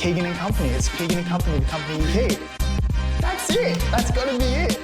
Keegan and Company. It's Keegan and Company, the company you keep. That's it. That's got to be it.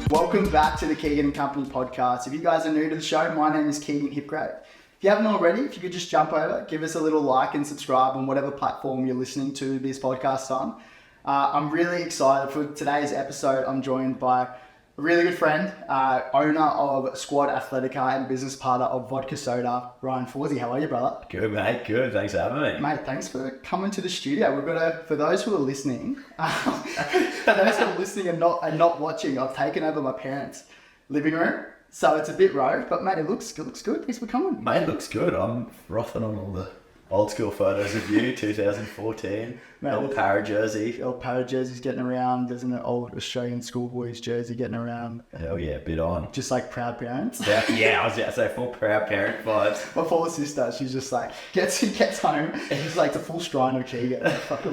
Welcome back to the Keegan and Company podcast. If you guys are new to the show, my name is Keegan Hipgrave. If you haven't already, if you could just jump over, give us a little like and subscribe on whatever platform you're listening to this podcast on. I'm really excited for today's episode. I'm joined by a really good friend, owner of Sqd Athletica and business partner of Vodka Soda, Ryan Fawzi. How are you, brother? Good, mate. Good. Thanks for having me. Mate, thanks for coming to the studio. We've got for those who are listening, and not watching, I've taken over my parents' living room. So it's a bit rough, but mate, it looks good. Thanks for coming. Mate, it looks good. I'm frothing on all the old school photos of you, 2014. Mate, old para jersey. Old para jersey's getting around. There's an old Australian schoolboy's jersey getting around. Hell yeah, bit on. Just like proud parents. Yeah, I was about to say full proud parent vibes. My poor sister, she's just like, gets home, and she's like the full stride of Keegan. Like,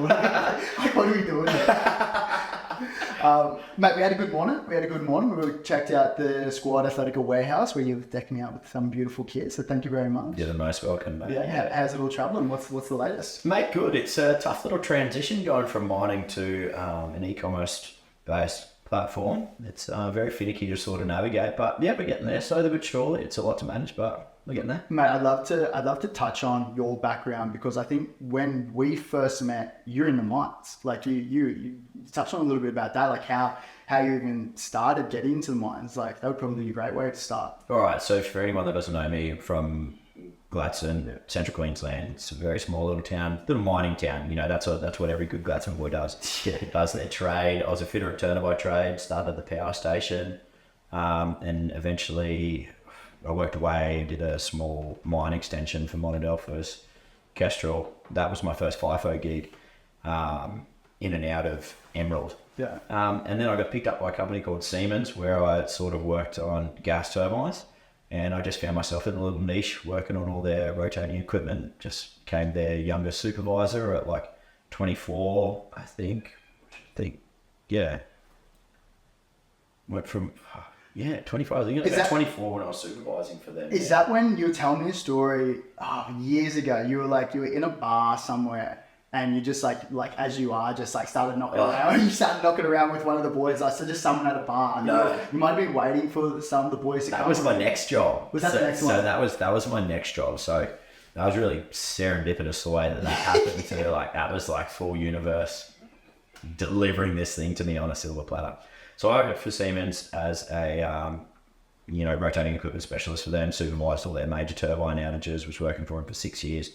what are we doing here? Mate, we had a good morning. We checked out the Sqd Athletica warehouse where you're decking me out with some beautiful kits. So thank you very much. You're the most welcome, mate. Yeah. How's it all travelling? What's the latest? Mate, good. It's a tough little transition going from mining to an e-commerce based platform. It's very finicky to sort of navigate, but yeah, we're getting there. Slowly but surely, it's a lot to manage, but we're getting there. Mate, I'd love to touch on your background because I think when we first met, you're in the mines. Like you touched on a little bit about that, like how you even started getting into the mines. Like that would probably be a great way to start. All right. So for anyone that doesn't know me, from Gladstone, Central Queensland, it's a very small little town, little mining town. You know, that's what every good Gladstone boy does. Does their trade. I was a fitter and turner by trade. Started at the power station, and eventually I worked away, did a small mine extension for Monadelphos, Kestrel. That was my first FIFO gig, in and out of Emerald. Yeah. And then I got picked up by a company called Siemens, where I sort of worked on gas turbines. And I just found myself in a little niche working on all their rotating equipment. Just became their youngest supervisor at like 24, I think. Yeah. Went from... 25. I think I was about 24 when I was supervising for them. Is that when you were telling me a story years ago? You were in a bar somewhere and you just like as you are, just like started knocking around. You started knocking around with one of the boys. So just someone at a bar. No. You might have been waiting for some of the boys to come. That was my next job. Was that the next one? So that was my next job. So that was really serendipitous the way that happened. So like that was like full universe delivering this thing to me on a silver platter. So I worked for Siemens as a, rotating equipment specialist for them, supervised all their major turbine outages, was working for them for 6 years.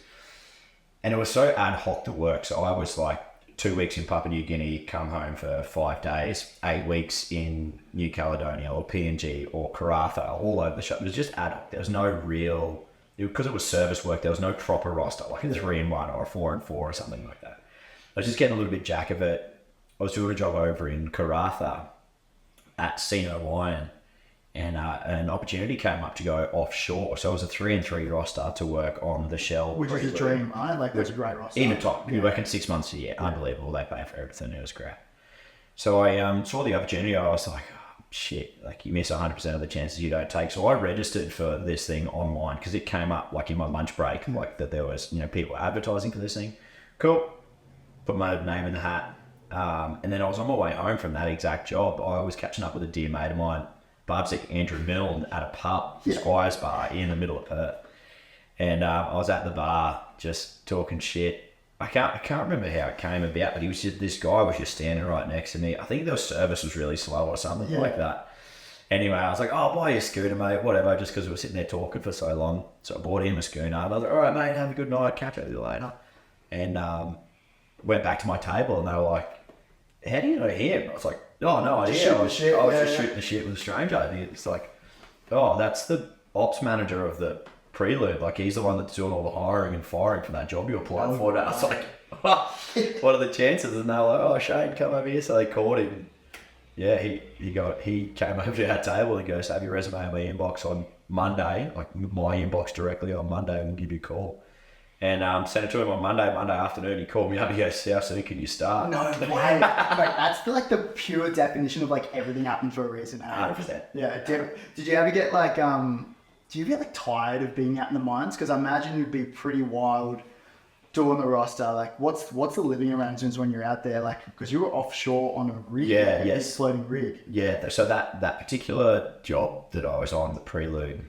And it was so ad hoc to work. So I was like 2 weeks in Papua New Guinea, come home for 5 days, 8 weeks in New Caledonia or PNG or Karratha, all over the shop. It was just ad hoc. There was no real, because it was service work, there was no proper roster, like a 3-in-1 or a 4-in-4 or something like that. I was just getting a little bit jack of it. I was doing a job over in Karratha at Sino Lion, and an opportunity came up to go offshore. So it was a 3-in-3 roster to work on the Shell. Which is a dream, right? Like that's a great roster. Even top, you're working 6 months a year. Unbelievable. They pay for everything. It was great. So I saw the opportunity. I was like, oh, shit, like you miss 100% of the chances you don't take. So I registered for this thing online because it came up like in my lunch break, like that there was, people advertising for this thing. Cool. Put my name in the hat. And then I was on my way home from that exact job. I was catching up with a dear mate of mine, Barbsick Andrew Milne, at a pub, Squire's Bar in the middle of Perth. And I was at the bar just talking shit. I can't remember how it came about, but this guy was just standing right next to me. I think their service was really slow or something like that. Anyway, I was like, oh, buy your scooter, mate, whatever, just because we were sitting there talking for so long. So I bought him a scooter. And I was like, all right, mate, have a good night, catch up with you later. And went back to my table and they were like, how do you know him? I was like, oh, no idea. I was just shooting the shit with a stranger. And it's like, oh, that's the ops manager of the Prelude. Like, he's the one that's doing all the hiring and firing for that job you applied for. And I was like, oh, what are the chances? And they were like, oh, Shane, come over here. So they called him. Yeah, he came over to our table and goes, have your resume in my inbox on Monday, like my inbox directly on Monday, and we'll give you a call. And sent it to him on Monday afternoon. He called me up. He goes, how soon can you start? No way. Mate, that's the pure definition of like everything happens for a reason. 100%. Yeah. Did you ever get like, tired of being out in the mines? Because I imagine it'd be pretty wild doing the roster, like what's the living arrangements when you're out there? Like, because you were offshore on a rig, yes, floating rig. Yeah, so that particular job that I was on, the prelude,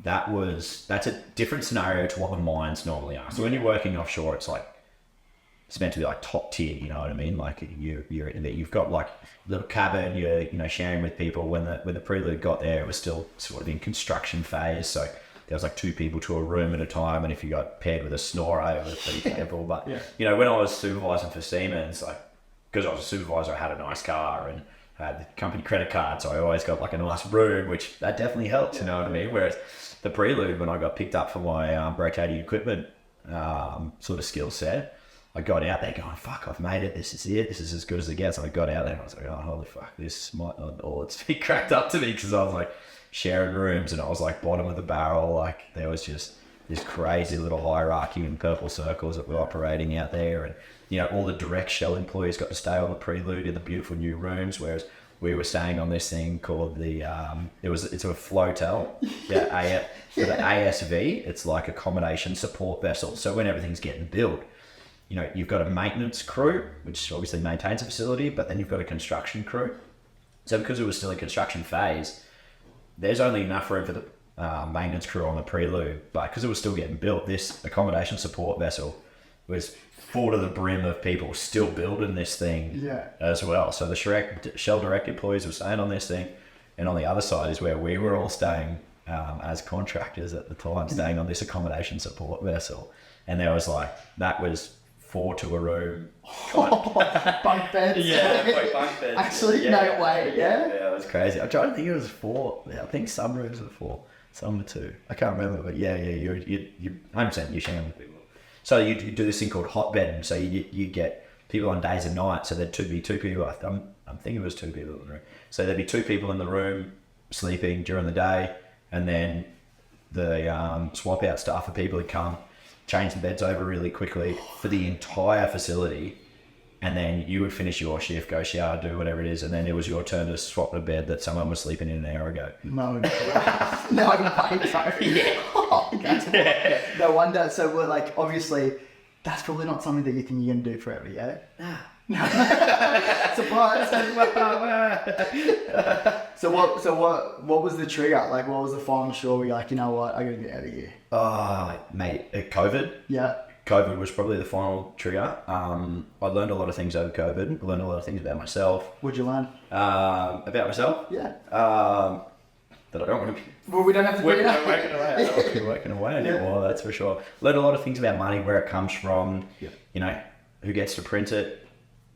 that's a different scenario to what the mines normally are. So when you're working offshore, it's like it's meant to be like top tier, you know what I mean? Like you're in there, you've got like a little cabin, you're sharing with people. When the prelude got there, it was still sort of in construction phase, so there was like 2 people to a room at a time, and if you got paired with a snorer, it was pretty painful. But when I was supervising for Siemens, like because I was a supervisor, I had a nice car and I had the company credit card, so I always got like a nice room, which that definitely helped, you know what I mean? Whereas the prelude, when I got picked up for my rotating equipment sort of skill set, I got out there going, fuck, I've made it, this is it, this is as good as it gets. And I got out there and I was like, oh, holy fuck, this might not all it's be cracked up to me, because I was like sharing rooms and I was like bottom of the barrel. Like there was just this crazy little hierarchy in purple circles that were operating out there, and all the direct shell employees got to stay on the prelude in the beautiful new rooms, whereas we were staying on this thing called the it's a flotel, the ASV. It's like accommodation support vessel. So when everything's getting built, you've got a maintenance crew, which obviously maintains a facility, but then you've got a construction crew. So because it was still in construction phase, there's only enough room for the maintenance crew on the prelude, but because it was still getting built, this accommodation support vessel was full to the brim of people still building this thing as well. So the Shell direct employees were staying on this thing, and on the other side is where we were all staying as contractors at the time, staying on this accommodation support vessel. And there was that was 4 to a room. Bunk beds. Yeah, bunk beds. Actually, no way. Yeah, it was crazy. I'm trying to think it was 4. Yeah, I think some rooms were 4, some were 2. I can't remember, but you're 100% you're sharing with people. So you do this thing called hot bedding. So you get people on days and nights. So there'd be 2 people. I'm thinking it was 2 people in the room. So there'd be 2 people in the room sleeping during the day, and then the swap out staff for people would come, change the beds over really quickly for the entire facility, and then you would finish your shift, go shower, do whatever it is, and then it was your turn to swap the bed that someone was sleeping in an hour ago. No way, so. Yeah. No wonder. So we're like, obviously, that's probably not something that you think you're going to do forever, yeah? Nah. Surprise. So what was the trigger? Like, what was the final straw where you're like, you know what, I gotta get out of here? Mate, COVID. Yeah. COVID was probably the final trigger. I learned a lot of things over COVID. I learned a lot of things about myself. What'd you learn? About myself? Yeah. That I don't want to be... Well, we don't have to working away anymore, that's for sure. Learned a lot of things about money, where it comes from, who gets to print it,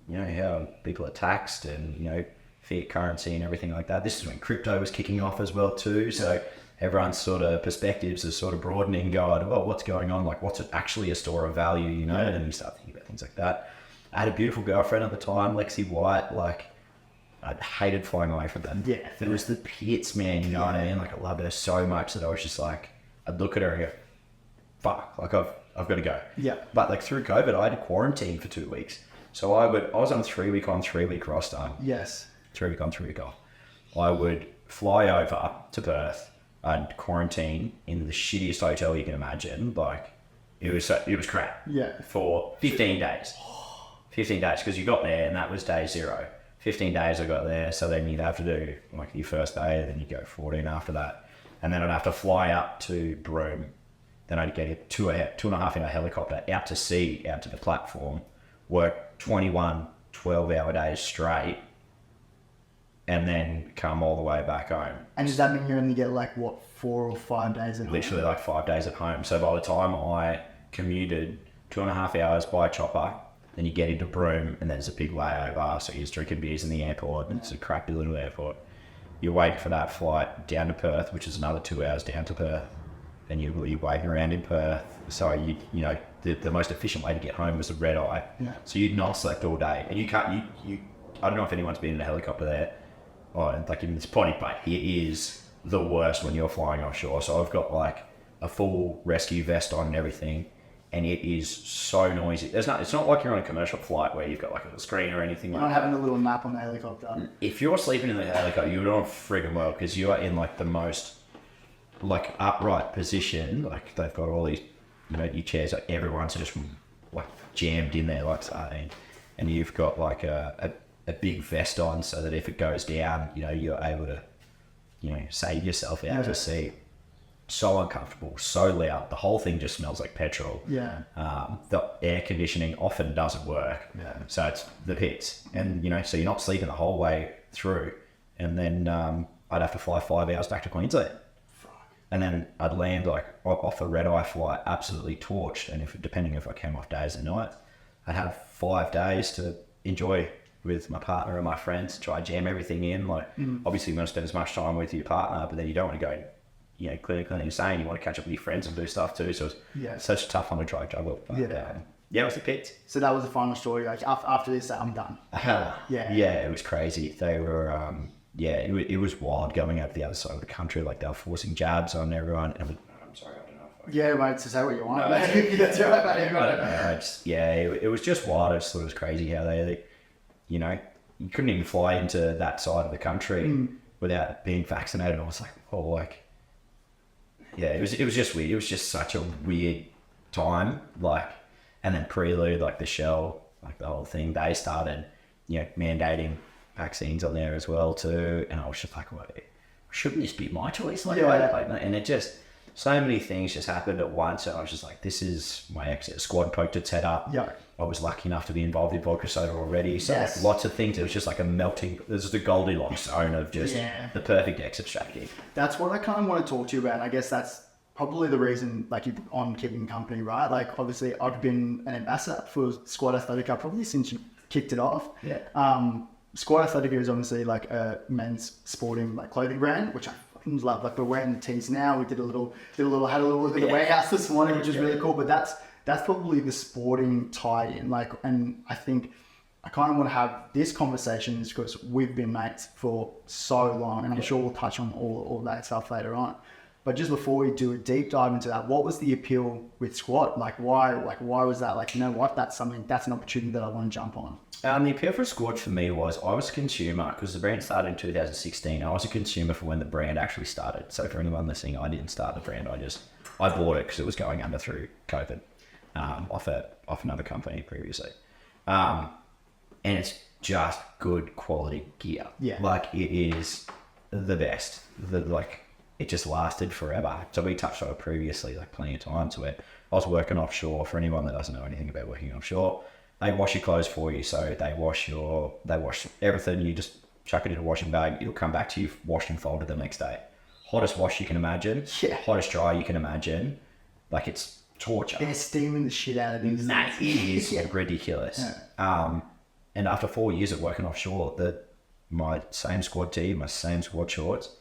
how people are taxed, and, fiat currency and everything like that. This is when crypto was kicking off as well too. So everyone's sort of perspectives are sort of broadening, going, well, what's going on? Like, what's actually a store of value, And then you start thinking about things like that. I had a beautiful girlfriend at the time, Lexi White. Like, I hated flying away from them. Yeah. It was the pits, man, you know what I mean? Like, I loved her so much that I was just like, I'd look at her and go, fuck, like I've got to go. Yeah. But like through COVID, I had to quarantine for 2 weeks. So I was on 3 week on, 3 week roster. Yes. 3 week on, 3 week off. I would fly over to Perth and quarantine in the shittiest hotel you can imagine. Like, it was crap. Yeah. For 15 days. 15 days, because you got there and that was day 0. 15 days I got there, so then you'd have to do like your first day, then you go 14 after that. And then I'd have to fly up to Broome. Then I'd get a 2.5 hour helicopter out to sea, out to the platform, work 21 12-hour days straight, and then come all the way back home. And does that mean you only get like, what, 4 or 5 days at home? Literally like 5 days at home. So by the time I commuted 2.5 hours by chopper, then you get into Broome, and there's a big layover, so you're just drinking beers in the airport, and it's a crappy little airport. You're waiting for that flight down to Perth, which is another 2 hours down to Perth. Then you're waiting around in Perth. So the most efficient way to get home was the red eye. Yeah. So you'd not slept all day, and I don't know if anyone's been in a helicopter there, or like in this point, but it is the worst when you're flying offshore. So I've got like a full rescue vest on and everything, and it is so noisy. It's not like you're on a commercial flight where you've got like a screen or anything like that. You're not having a little nap on the helicopter. If you're sleeping in the helicopter, you're doing friggin' well, because you are in like the most like upright position. Like they've got all these you know, your chairs, like everyone's just like jammed in there like sardine, and you've got like a big vest on so that if it goes down, you know, you're able to, you know, save yourself out of the seat. So uncomfortable, so loud. The whole thing just smells like petrol. Yeah. The air conditioning often doesn't work. Yeah. So it's the pits, and you know, so you're not sleeping the whole way through. And then I'd have to fly 5 hours back to Queensland. And then I'd land like off a red-eye flight, absolutely torched. And depending if I came off days and nights, I'd have 5 days to enjoy with my partner and my friends, try jam everything in. Like, obviously you want to spend as much time with your partner, but then you don't want to go, you know, clinically insane. You want to catch up with your friends and do stuff too. So it's such a tough one to try juggle. But, it was the pits. So that was the final story. Like after this, I'm done. Yeah, it was crazy. They were, it was wild going out to the other side of the country. Like they were forcing jabs on everyone. And I'm sorry, I don't know. Yeah, mate, to say what you want. That's right, mate. I don't know. It was just wild. I just thought it was crazy how they, you know, you couldn't even fly into that side of the country without being vaccinated. I was like, oh, like, yeah, it was just weird. It was just such a weird time. Like, and then Prelude, like the Shell, like the whole thing, they started, you know, mandating vaccines on there as well too. And I was just like, wait, shouldn't this be my choice? Like, and it just, so many things just happened at once. And I was just like, this is my exit. Squad poked its head up. Yeah. I was lucky enough to be involved in Vodka Soda already. So like, lots of things. It was just like a melting, this is the Goldilocks zone of just the perfect exit strategy. That's what I kind of want to talk to you about. And I guess that's probably the reason, like, you're on Keegan Company, right? Like, obviously, I've been an ambassador for Sqd Athletica probably since you kicked it off. Yeah. Sqd Athletica is obviously like a men's sporting like clothing brand, which I fucking love. Like, we're wearing the tees now. We had a little look at the warehouse this morning, which is really cool. But that's probably the sporting tie-in. Like, and I think I kind of want to have this conversation because we've been mates for so long, and I'm sure we'll touch on all that stuff later on. But just before we do a deep dive into that, what was the appeal with Sqd? Like, why was that? Like, you know what? That's an opportunity that I want to jump on. The appeal for Sqd for me was I was a consumer because the brand started in 2016. I was a consumer for when the brand actually started. So for anyone listening, I didn't start the brand. I bought it because it was going under through COVID off another company previously. And it's just good quality gear. Yeah. Like, it is the best. It just lasted forever. So we touched on it previously, like plenty of times where I was working offshore. For anyone that doesn't know anything about working offshore, they wash your clothes for you. So they wash everything. You just chuck it in a washing bag. It'll come back to you washed and folded the next day. Hottest wash you can imagine. Yeah. Hottest dry you can imagine. Like, it's torture. They're steaming the shit out of these. It is ridiculous. Yeah. And after 4 years of working offshore, my same Sqd tee, my same Sqd shorts,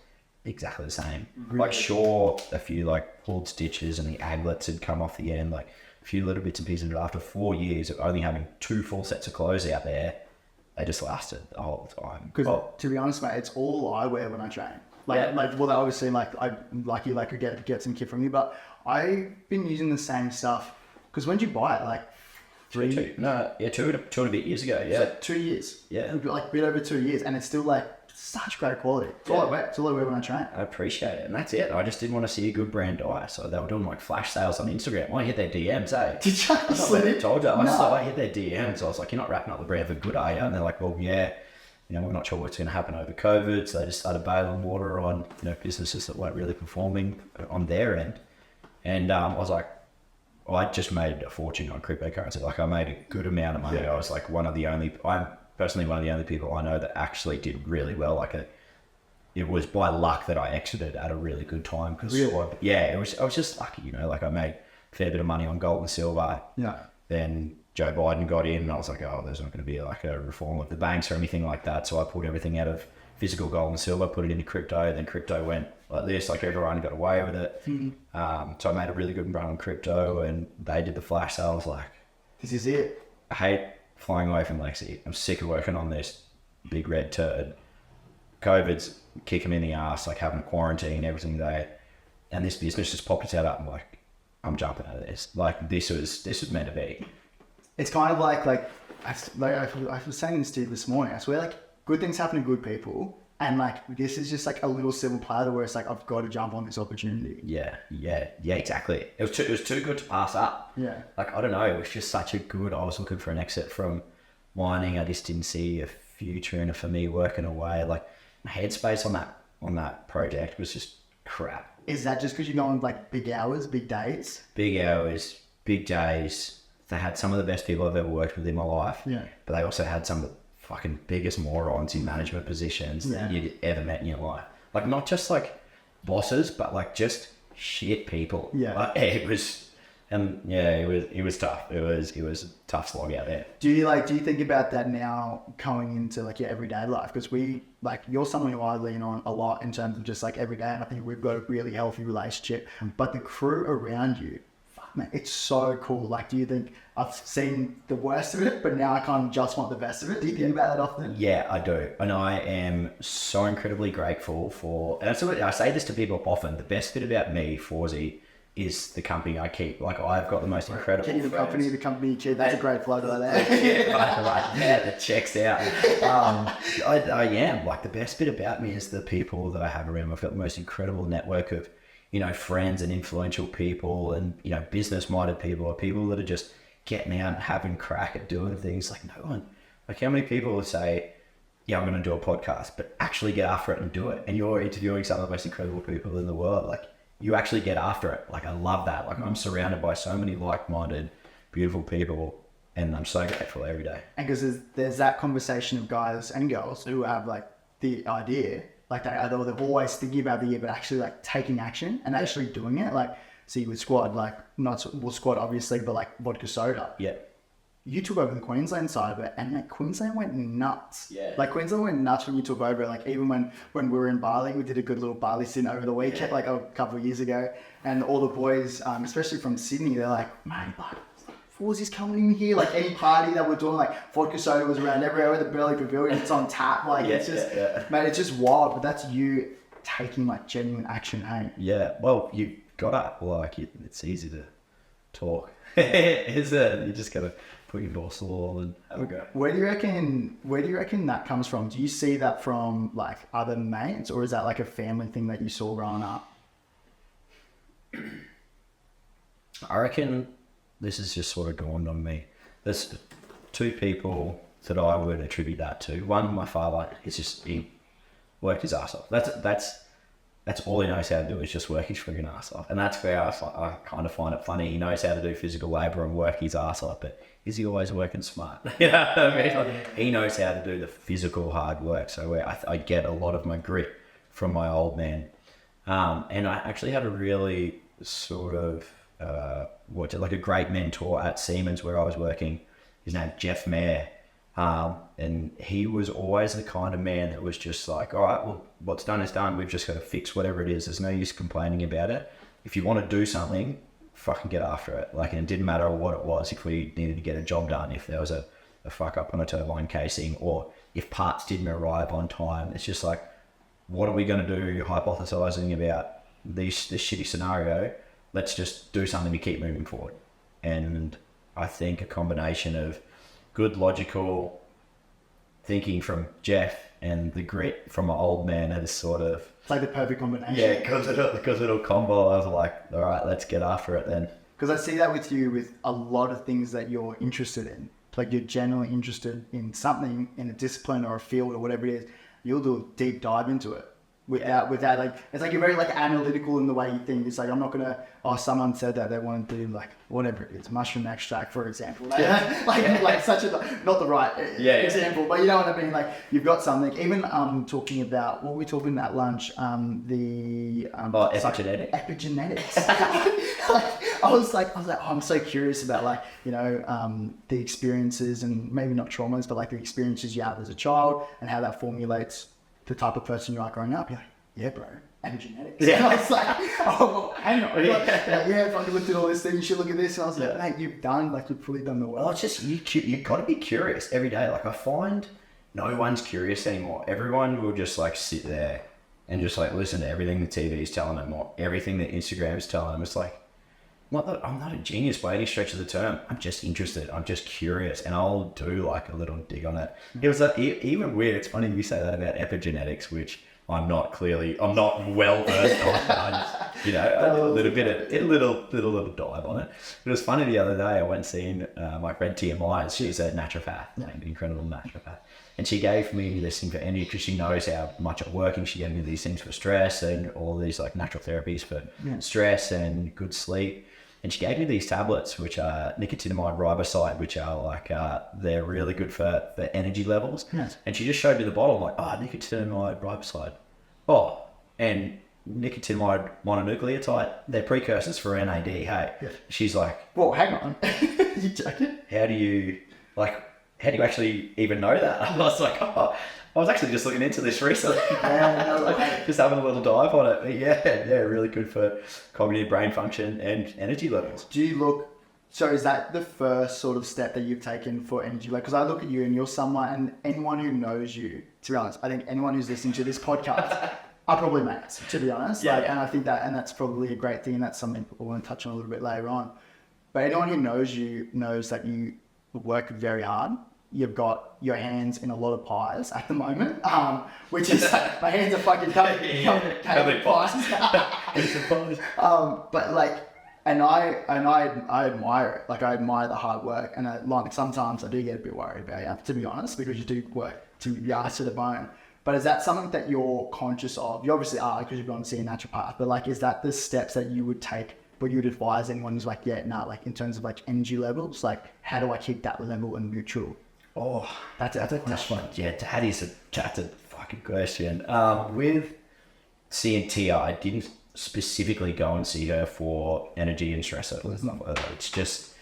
exactly the same. Really? Like, sure, a few like pulled stitches and the aglets had come off the end, like a few little bits and pieces. But after 4 years of only having 2 full sets of clothes out there, they just lasted the whole time. Because to be honest, mate, it's all I wear when I train. Well, obviously, like, I'm lucky, like, I get some kit from you, but I've been using the same stuff. Because when did you buy it? Like, 2 and a bit years ago. Yeah, so 2 years. Yeah, like a bit over 2 years, and it's still like such great quality. It's all I wear. It's all I wear when I train. I appreciate it, and that's it. I just didn't want to see a good brand die, so they were doing like flash sales on Instagram. I hit their DMs, eh? Did you actually? I told you. I hit their DMs. I was like, "You're not wrapping up the brand for good, are you?" And they're like, "Well, yeah. You know, we're not sure what's going to happen over COVID." So they just started bailing water on, you know, businesses that weren't really performing on their end. And I was like, I just made a fortune on cryptocurrency. Like, I made a good amount of money. Yeah. I was like I'm personally one of the only people I know that actually did really well. Like, it was by luck that I exited at a really good time. Really? I was just lucky, you know, like I made a fair bit of money on gold and silver. Yeah. Then Joe Biden got in and I was like, oh, there's not going to be like a reform of the banks or anything like that. So I pulled everything out of physical gold and silver, put it into crypto. Then crypto went like this, like everyone got away with it. Mm-hmm. So I made a really good run on crypto and they did the flash sales. Like, this is it. I hate flying away from Lexi. I'm sick of working on this big red turd. COVID's kicking me in the ass, like having quarantine everything day. And this business just popped its head up and like, I'm jumping out of this. Like, this was meant to be. It's kind of like I was saying this to you this morning. I swear, like, good things happen to good people, And like, this is just like a little silver platter where it's like, I've got to jump on this opportunity. Yeah, exactly. It was too good to pass up. Yeah. Like, I don't know, it was just such a good, I was looking for an exit from mining. I just didn't see a future in it for me working away. Like, my headspace on that project was just crap. Is that just because you're going like big hours, big days? Big hours, big days. They had some of the best people I've ever worked with in my life. Yeah. But they also had some of the fucking biggest morons in management positions that you'd ever met in your life. Like, not just like bosses, but like just shit people. Yeah. Like, it was tough. It was a tough slog out there. Do you think about that now going into like your everyday life? Because you're someone who I lean on a lot in terms of just like every day, and I think we've got a really healthy relationship. But the crew around you, fuck man, it's so cool. Like, do you think I've seen the worst of it, but now I kind of just want the best of it? Do you think about that often? Yeah, I do. And I am so incredibly grateful for, and I say this to people often, the best bit about me, Fawzi, is the company I keep. Like, I've got the most incredible Keep the company cheap. That's a great plug right there. Yeah, that checks out. I am. Like, the best bit about me is the people that I have around me. I've got the most incredible network of, friends and influential people and, business-minded people, or people that are just getting out and having crack at doing things. Like, no one, like, how many people will say, yeah, I'm going to do a podcast, but actually get after it and do it. And you're interviewing some of the most incredible people in the world. Like, you actually get after it. Like, I love that. Like, I'm surrounded by so many like-minded, beautiful people, and I'm so grateful every day. And because there's that conversation of guys and girls who have like the idea, like they're always thinking about the idea, but actually like taking action and actually doing it. Like, see with Sqd, like Sqd obviously, but like Vodka Soda. Yeah. You took over the Queensland side of it, and like Queensland went nuts. Yeah. Like, Queensland went nuts when you took over. Like, even when we were in Bali, we did a good little Bali stint over the weekend, like a couple of years ago. And all the boys, especially from Sydney, they're like, mate, like, Fawzi's coming in here. Like, any party that we're doing, like Vodka Soda was around everywhere. The Burley Pavilion, it's on tap. Like, it's just, mate, it's just wild. But that's you taking like genuine action, hey? Yeah. Well, you got to, like, it's easy to talk. You just got to put your boss all and have a go. Where do you reckon that comes from? Do you see that from like other mates, or is that like a family thing that you saw growing up? I reckon this has just sort of dawned on me. There's two people that I would attribute that to. One, my father, he worked his ass off. That's all he knows how to do, is just work his freaking ass off. And that's where I kind of find it funny. He knows how to do physical labour and work his ass off, but is he always working smart? You know what I mean? Like, he knows how to do the physical hard work. So I get a lot of my grit from my old man. And I actually had a really sort of, like a great mentor at Siemens where I was working. His name's Jeff Mayer. And he was always the kind of man that was just like, all right, well, what's done is done. We've just got to fix whatever it is. There's no use complaining about it. If you want to do something, fucking get after it. Like, and it didn't matter what it was. If we needed to get a job done, if there was a fuck up on a turbine casing, or if parts didn't arrive on time, it's just like, what are we going to do hypothesizing about this shitty scenario? Let's just do something to keep moving forward. And I think a combination of good logical thinking from Jeff and the grit from my old man is sort of... It's like the perfect combination. Yeah, because it'll combo. I was like, all right, let's get after it then. Because I see that with you with a lot of things that you're interested in. Like, you're generally interested in something, in a discipline or a field or whatever it is. You'll do a deep dive into it. Without like, it's like you're very like analytical in the way you think. It's like, I'm not gonna, someone said that they want to do like whatever it is, mushroom extract, for example. Like such a, not the right example, but you know what I mean? Like, you've got something. Even talking about, what were we talking at lunch? Epigenetics. Epigenetics. I was like, I'm so curious about like, the experiences, and maybe not traumas, but like the experiences you have as a child and how that formulates the type of person you are growing up. You're like, yeah, bro, epigenetics. Yeah. And I was like, oh, hang on. If I looked at all this thing, you should look at this. And I was like, mate, you've fully done the work. Well, it's just, you've got to be curious every day. Like, I find no one's curious anymore. Everyone will just like sit there and just like listen to everything the TV is telling them, or everything that Instagram is telling them. It's like, I'm not a genius by any stretch of the term. I'm just interested. I'm just curious, and I'll do like a little dig on it. It was like, even weird. It's funny you say that about epigenetics, which I'm not well versed on. I just, a little dive on it. It was funny the other day. I went and seen my friend Tia Myers. She's a naturopath, an incredible naturopath. And she gave me this thing for energy because she knows how much I'm working. She gave me these things for stress and all these like natural therapies for stress and good sleep. And she gave me these tablets, which are nicotinamide riboside, which are like, they're really good for energy levels. Yes. And she just showed me the bottle. I'm like, nicotinamide riboside. Oh, and nicotinamide mononucleotide, they're precursors for NAD. Hey, She's like, well, hang on. You joking? How do you actually even know that? I was like, I was actually just looking into this recently. Just having a little dive on it. But really good for cognitive brain function and energy levels. So is that the first sort of step that you've taken for energy? Like, because I look at you and you're someone, and anyone who knows you, to be honest, I think anyone who's listening to this podcast are probably mates, to be honest. And I think that's probably a great thing, and that's something we'll want to touch on a little bit later on. But anyone who knows you knows that you work very hard. You've got your hands in a lot of pies at the moment, which is my hands are fucking covered in pies. But like, and I admire it. Like, I admire the hard work, and sometimes I do get a bit worried about you, to be honest, because you do work to the ass to the bone. But is that something that you're conscious of? You obviously are, because you've gone to see a naturopath. But like, is that the steps that you would take? What you would advise anyone who's like, like in terms of like energy levels, like how do I keep that level in neutral? Oh, that's a tough one. Yeah, that's a fucking question. With CNT, I didn't specifically go and see her for energy and stress levels. It's just,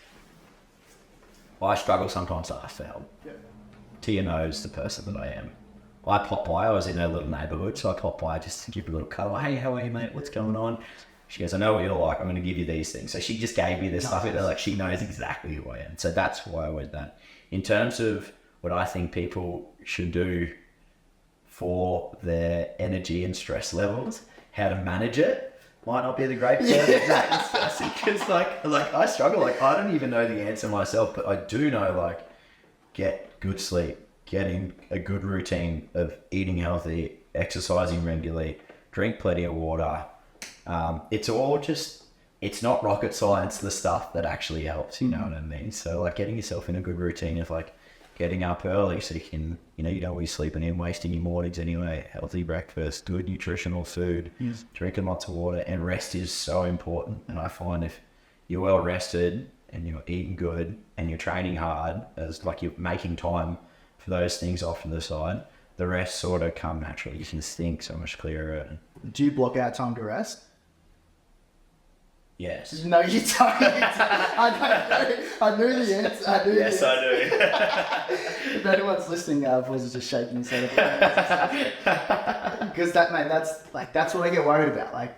I struggle sometimes to ask for help. Yeah. Tia knows the person that I am. I popped by, I was in her little neighbourhood, so I popped by just to give a little cuddle. Hey, how are you, mate? What's going on? She goes, I know what you're like. I'm going to give you these things. So she just gave me this stuff. Like, she knows exactly who I am. So that's why I went that. In terms of what I think people should do for their energy and stress levels, how to manage it, might not be the great person. Because like I struggle. Like, I don't even know the answer myself, but I do know, like, get good sleep, getting a good routine of eating healthy, exercising regularly, drink plenty of water. It's all just, it's not rocket science, the stuff that actually helps, you know what I mean? So like getting yourself in a good routine of like getting up early so you can, you don't always sleeping in, wasting your mornings anyway, healthy breakfast, good nutritional food, drinking lots of water, and rest is so important. And I find if you're well rested and you're eating good and you're training hard, as like you're making time for those things off to the side, the rest sort of come naturally. You can think so much clearer. Do you block out time to rest? Yes. No, you don't. I knew the answer. I do. If anyone's listening, Fawzi's just shaking his head. Because that's what I get worried about. Like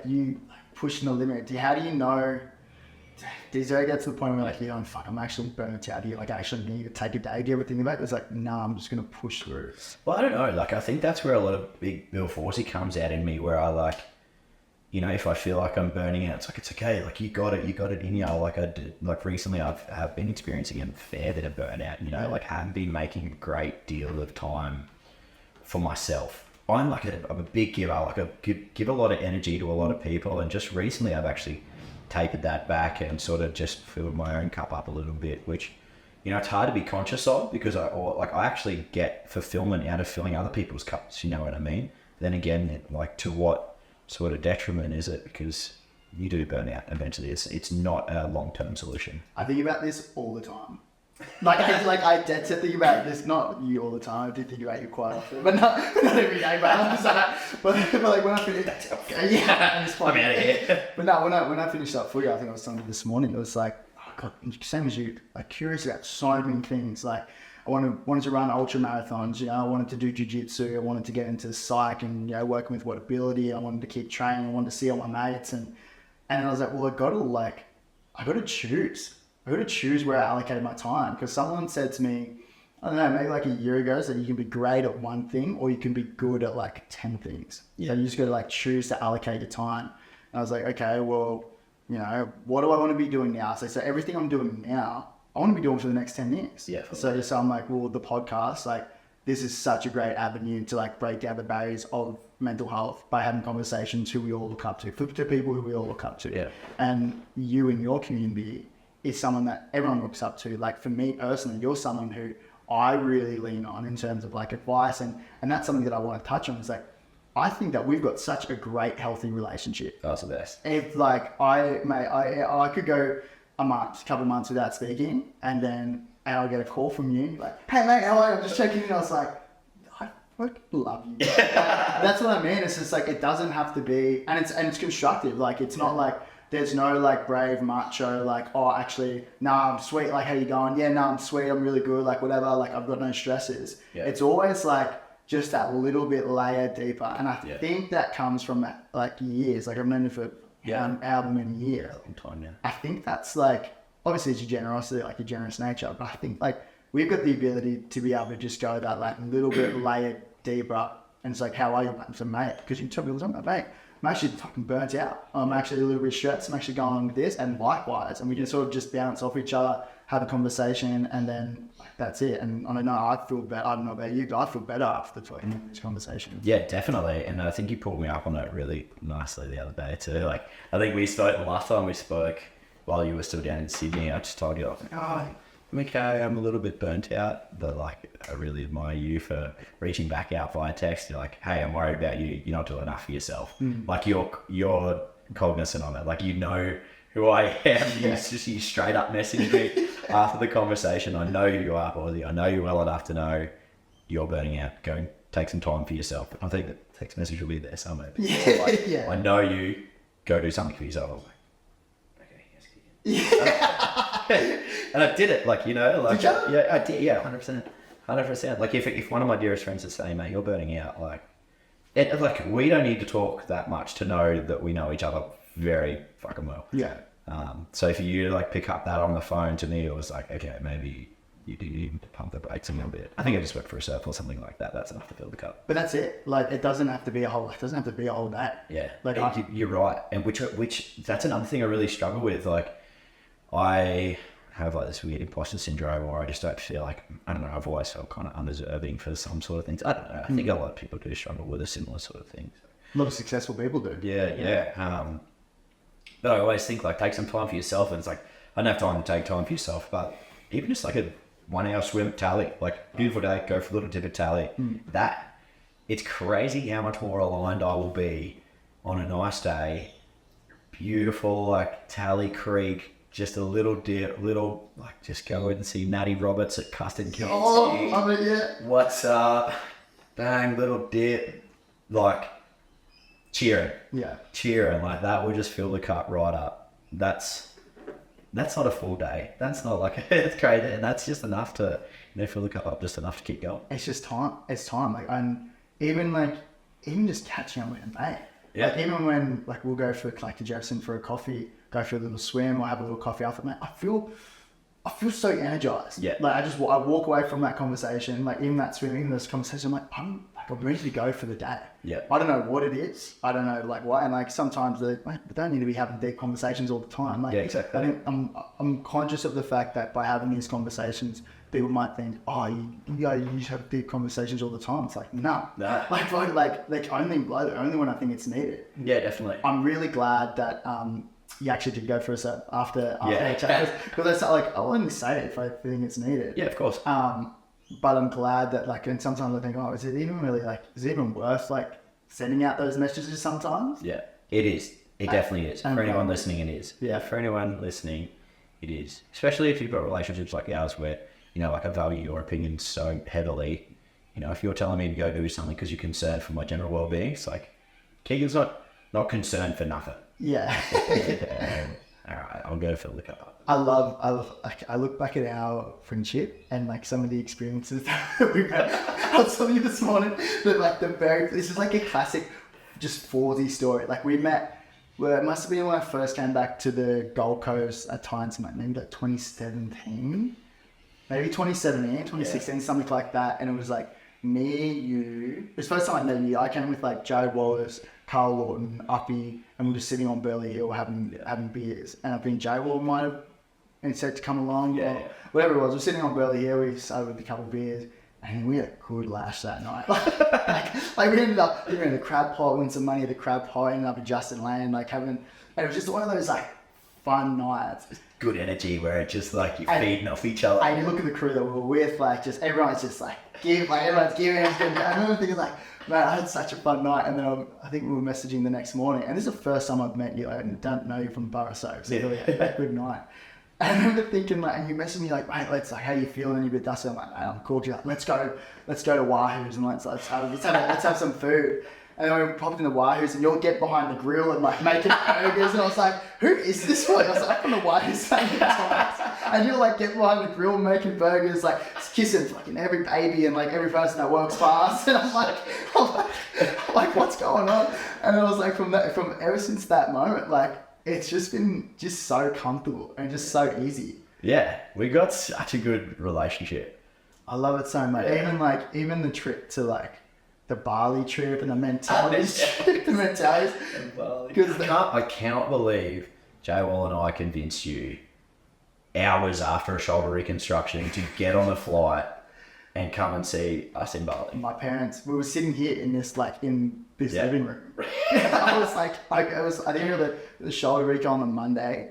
you pushing the limit. How do you know? Does it get to the point where like, fuck, I'm actually burnt out here. Like, I actually need to take a day. Do you ever think about it? It's like, nah, I'm just going to push through. Well, I don't know. Like, I think that's where a lot of big Bill Fawzi comes out in me, where I like, if I feel like I'm burning out, it's like, it's okay. Like, you got it in you. Like I did, like recently I've been experiencing a fair bit of burnout, like I haven't been making a great deal of time for myself. I'm a big giver. Like I give a lot of energy to a lot of people. And just recently I've actually tapered that back and sort of just filled my own cup up a little bit, which, it's hard to be conscious of, because I actually get fulfillment out of filling other people's cups. You know what I mean? Then again, like, to what sort of detriment is it? Because you do burn out eventually. It's not a long-term solution. I think about this all the time. I dead set think about this, not you all the time. I do think about you quite often, but not every day. But like when I finish, I'm out of here. But no, when I finished up footy, I think I was telling you this morning. It was like, oh God, same as you. Like, curious about so many things. Like, I wanted to run ultra marathons. I wanted to do jiu-jitsu. I wanted to get into psych and working with ability. I wanted to keep training. I wanted to see all my mates, and I was like, well, I got to choose. I got to choose where I allocated my time, because someone said to me, I don't know, maybe like a year ago, so you can be great at one thing or you can be good at like 10 things. Yeah. So you just got to like choose to allocate your time. And I was like, okay, well, you know, what do I want to be doing now? So everything I'm doing now, I want to be doing for the next 10 years. Yeah. So I'm like, well, the podcast, like, this is such a great avenue to like break down the barriers of mental health by having conversations who we all look up to people who we all look up to. Yeah. And you in your community is someone that everyone looks up to. Like for me personally, you're someone who I really lean on in terms of like advice. And that's something that I want to touch on. Is like, I think that we've got such a great, healthy relationship. That's the best. If like, I could go a couple of months without speaking, and then I'll get a call from you like, hey mate, how are you? I'm just checking in. I was like, I fucking love you. That's what I mean. It's just like, it doesn't have to be, and it's constructive. Like, it's not like, there's no like brave macho, like, oh, actually, I'm sweet. Like, how you going? Yeah, I'm sweet. I'm really good. Like, whatever. Like, I've got no stresses. Yeah. It's always like just that little bit layer deeper. And I think that comes from like years. Like, I've known you for however many years. A long time now. I think that's like, obviously it's your generosity, like your generous nature. But I think like we've got the ability to be able to just go that like little bit layer deeper. And it's like, how are you? So mate, because you tell me all the time, mate, I'm actually fucking burnt out. I'm actually a little bit stressed. I'm actually going on with this, and likewise. And we can sort of just bounce off each other, have a conversation, and then like, that's it. And I know I feel better. I don't know about you, but I feel better after this conversation. Yeah, definitely. And I think you pulled me up on it really nicely the other day too. Like, I think we spoke the last time we spoke while you were still down in Sydney. I just told you, I was like, I'm okay. I'm a little bit burnt out, but like, I really admire you for reaching back out via text. You're like, hey, I'm worried about you. You're not doing enough for yourself. Like, you're cognizant of it. Like, you know who I am. You straight up messaged me after the conversation. I know who you are, Fawzi. I know you well enough to know you're burning out. Go and take some time for yourself. I think the text message will be there somewhere. Yeah, like, yeah. I know you. Go do something for yourself. I was like, okay, yes, Keegan. Yeah. And I did it, like, you know, like, did you? Yeah, I did, yeah, 100%. Like, if one of my dearest friends is saying, mate, you're burning out, like, we don't need to talk that much to know that we know each other very fucking well. Yeah. So if you like pick up that on the phone to me, it was like, okay, maybe you do need to pump the brakes a little bit. I think I just went for a surf or something like that. That's enough to fill the cup. But that's it. Like, it doesn't have to be a whole day. Yeah. Like, you're right. And which that's another thing I really struggle with. Like, I have like this weird imposter syndrome, or I just don't feel like, I don't know, I've always felt kind of undeserving for some sort of things. I don't know. I think a lot of people do struggle with a similar sort of thing. A lot of successful people do. Yeah. But I always think, like, take some time for yourself. And it's like, I don't have time to take time for yourself, but even just like a 1 hour swim at Tally, like, beautiful day, go for a little dip at Tally. That, it's crazy how much more aligned I will be on a nice day. Beautiful, like, Tally Creek, just a little dip, like, just go in and see Natty Roberts at Custard Kills. Oh, I mean, yeah. What's up? Bang, little dip, like, cheering. Like, that will just fill the cup right up. That's not a full day. That's not like, it's crazy. And that's just enough to, fill the cup up, just enough to keep going. It's just time. It's time. Like, and even just catching up with a mate. Yeah. Like, even when, like, we'll go for, like, to Jefferson for a coffee, go for a little swim, or have a little coffee after, mate, I feel so energized. Yeah. Like, I walk away from that conversation, like, even that swimming, this conversation, I'm ready to go for the day. Yeah. I don't know what it is. I don't know, like, why. And, like, sometimes we don't need to be having deep conversations all the time. Like, yeah, exactly. I think I'm conscious of the fact that by having these conversations, people might think, oh, you just have deep conversations all the time. It's like, no. Like only when I think it's needed. Yeah, definitely. I'm really glad that you actually did go for a set after the chat. Because that's like, I'll only say it if I think it's needed. Yeah, of course. But I'm glad that, like, and sometimes I think, oh, is it even worth, like, sending out those messages sometimes? Yeah, it is. It definitely is. For anyone listening, it is. Yeah. For anyone listening, it is. Especially if you've got relationships like ours where, like, I value your opinion so heavily. If you're telling me to go do something because you're concerned for my general well-being, it's like, Keegan's not concerned for nothing. Yeah. All right, I'll go fill the cup up. I look back at our friendship and, like, some of the experiences that we've had. I was telling you this morning that, like, this is like a classic just Fawzi story. Like, we met, it must have been when I first came back to the Gold Coast at times, maybe like 2017, maybe 2017, 2016, something like that. And it was like, me, you. It was the first time I met you. I came with like Jared Wallace, Carl Lawton, Uppy, and we were just sitting on Burley Hill having beers. And I think Jared Wallace might have and said to come along. Yeah. Or whatever it was. We're sitting on Burley Hill. We started with a couple of beers. And we had a good lash that night. like we ended up in the crab pot, winning some money at the crab pot, ended up at Justin Lane, like having, and it was just one of those like fun nights. Good energy where it's just like you're feeding off each other. And you look at the crew that we were with, like just everyone's just like everyone's giving. I remember thinking like, man, I had such a fun night. And then I think we were messaging the next morning, and this is the first time I've met you. I don't know you from Borough Soap, so really had a good night. And I remember thinking like, and you messaged me like, mate, let's like, how you feeling? And you're a bit dusty. I'm like, I'm called you. Like, let's go to Wahoo's and let's have some food. And then we popped in the Wahoo's and you'll get behind the grill and like making burgers. And I was like, who is this one? I was like, I'm from the Wahoo's and you'll like get behind the grill making burgers, like kissing fucking every baby and like every person that works fast. And I'm like, what's going on? And I was like, from ever since that moment, like, it's just been just so comfortable and just so easy. Yeah, we got such a good relationship. I love it so much. Yeah. Even the trip to like the Bali trip and the mentalities trip, Because I cannot believe Jay Wall and I convinced you hours after a shoulder reconstruction to get on a flight and come and see us in Bali. My parents, we were sitting here in this living room. I think it was the shoulder recon on the Monday.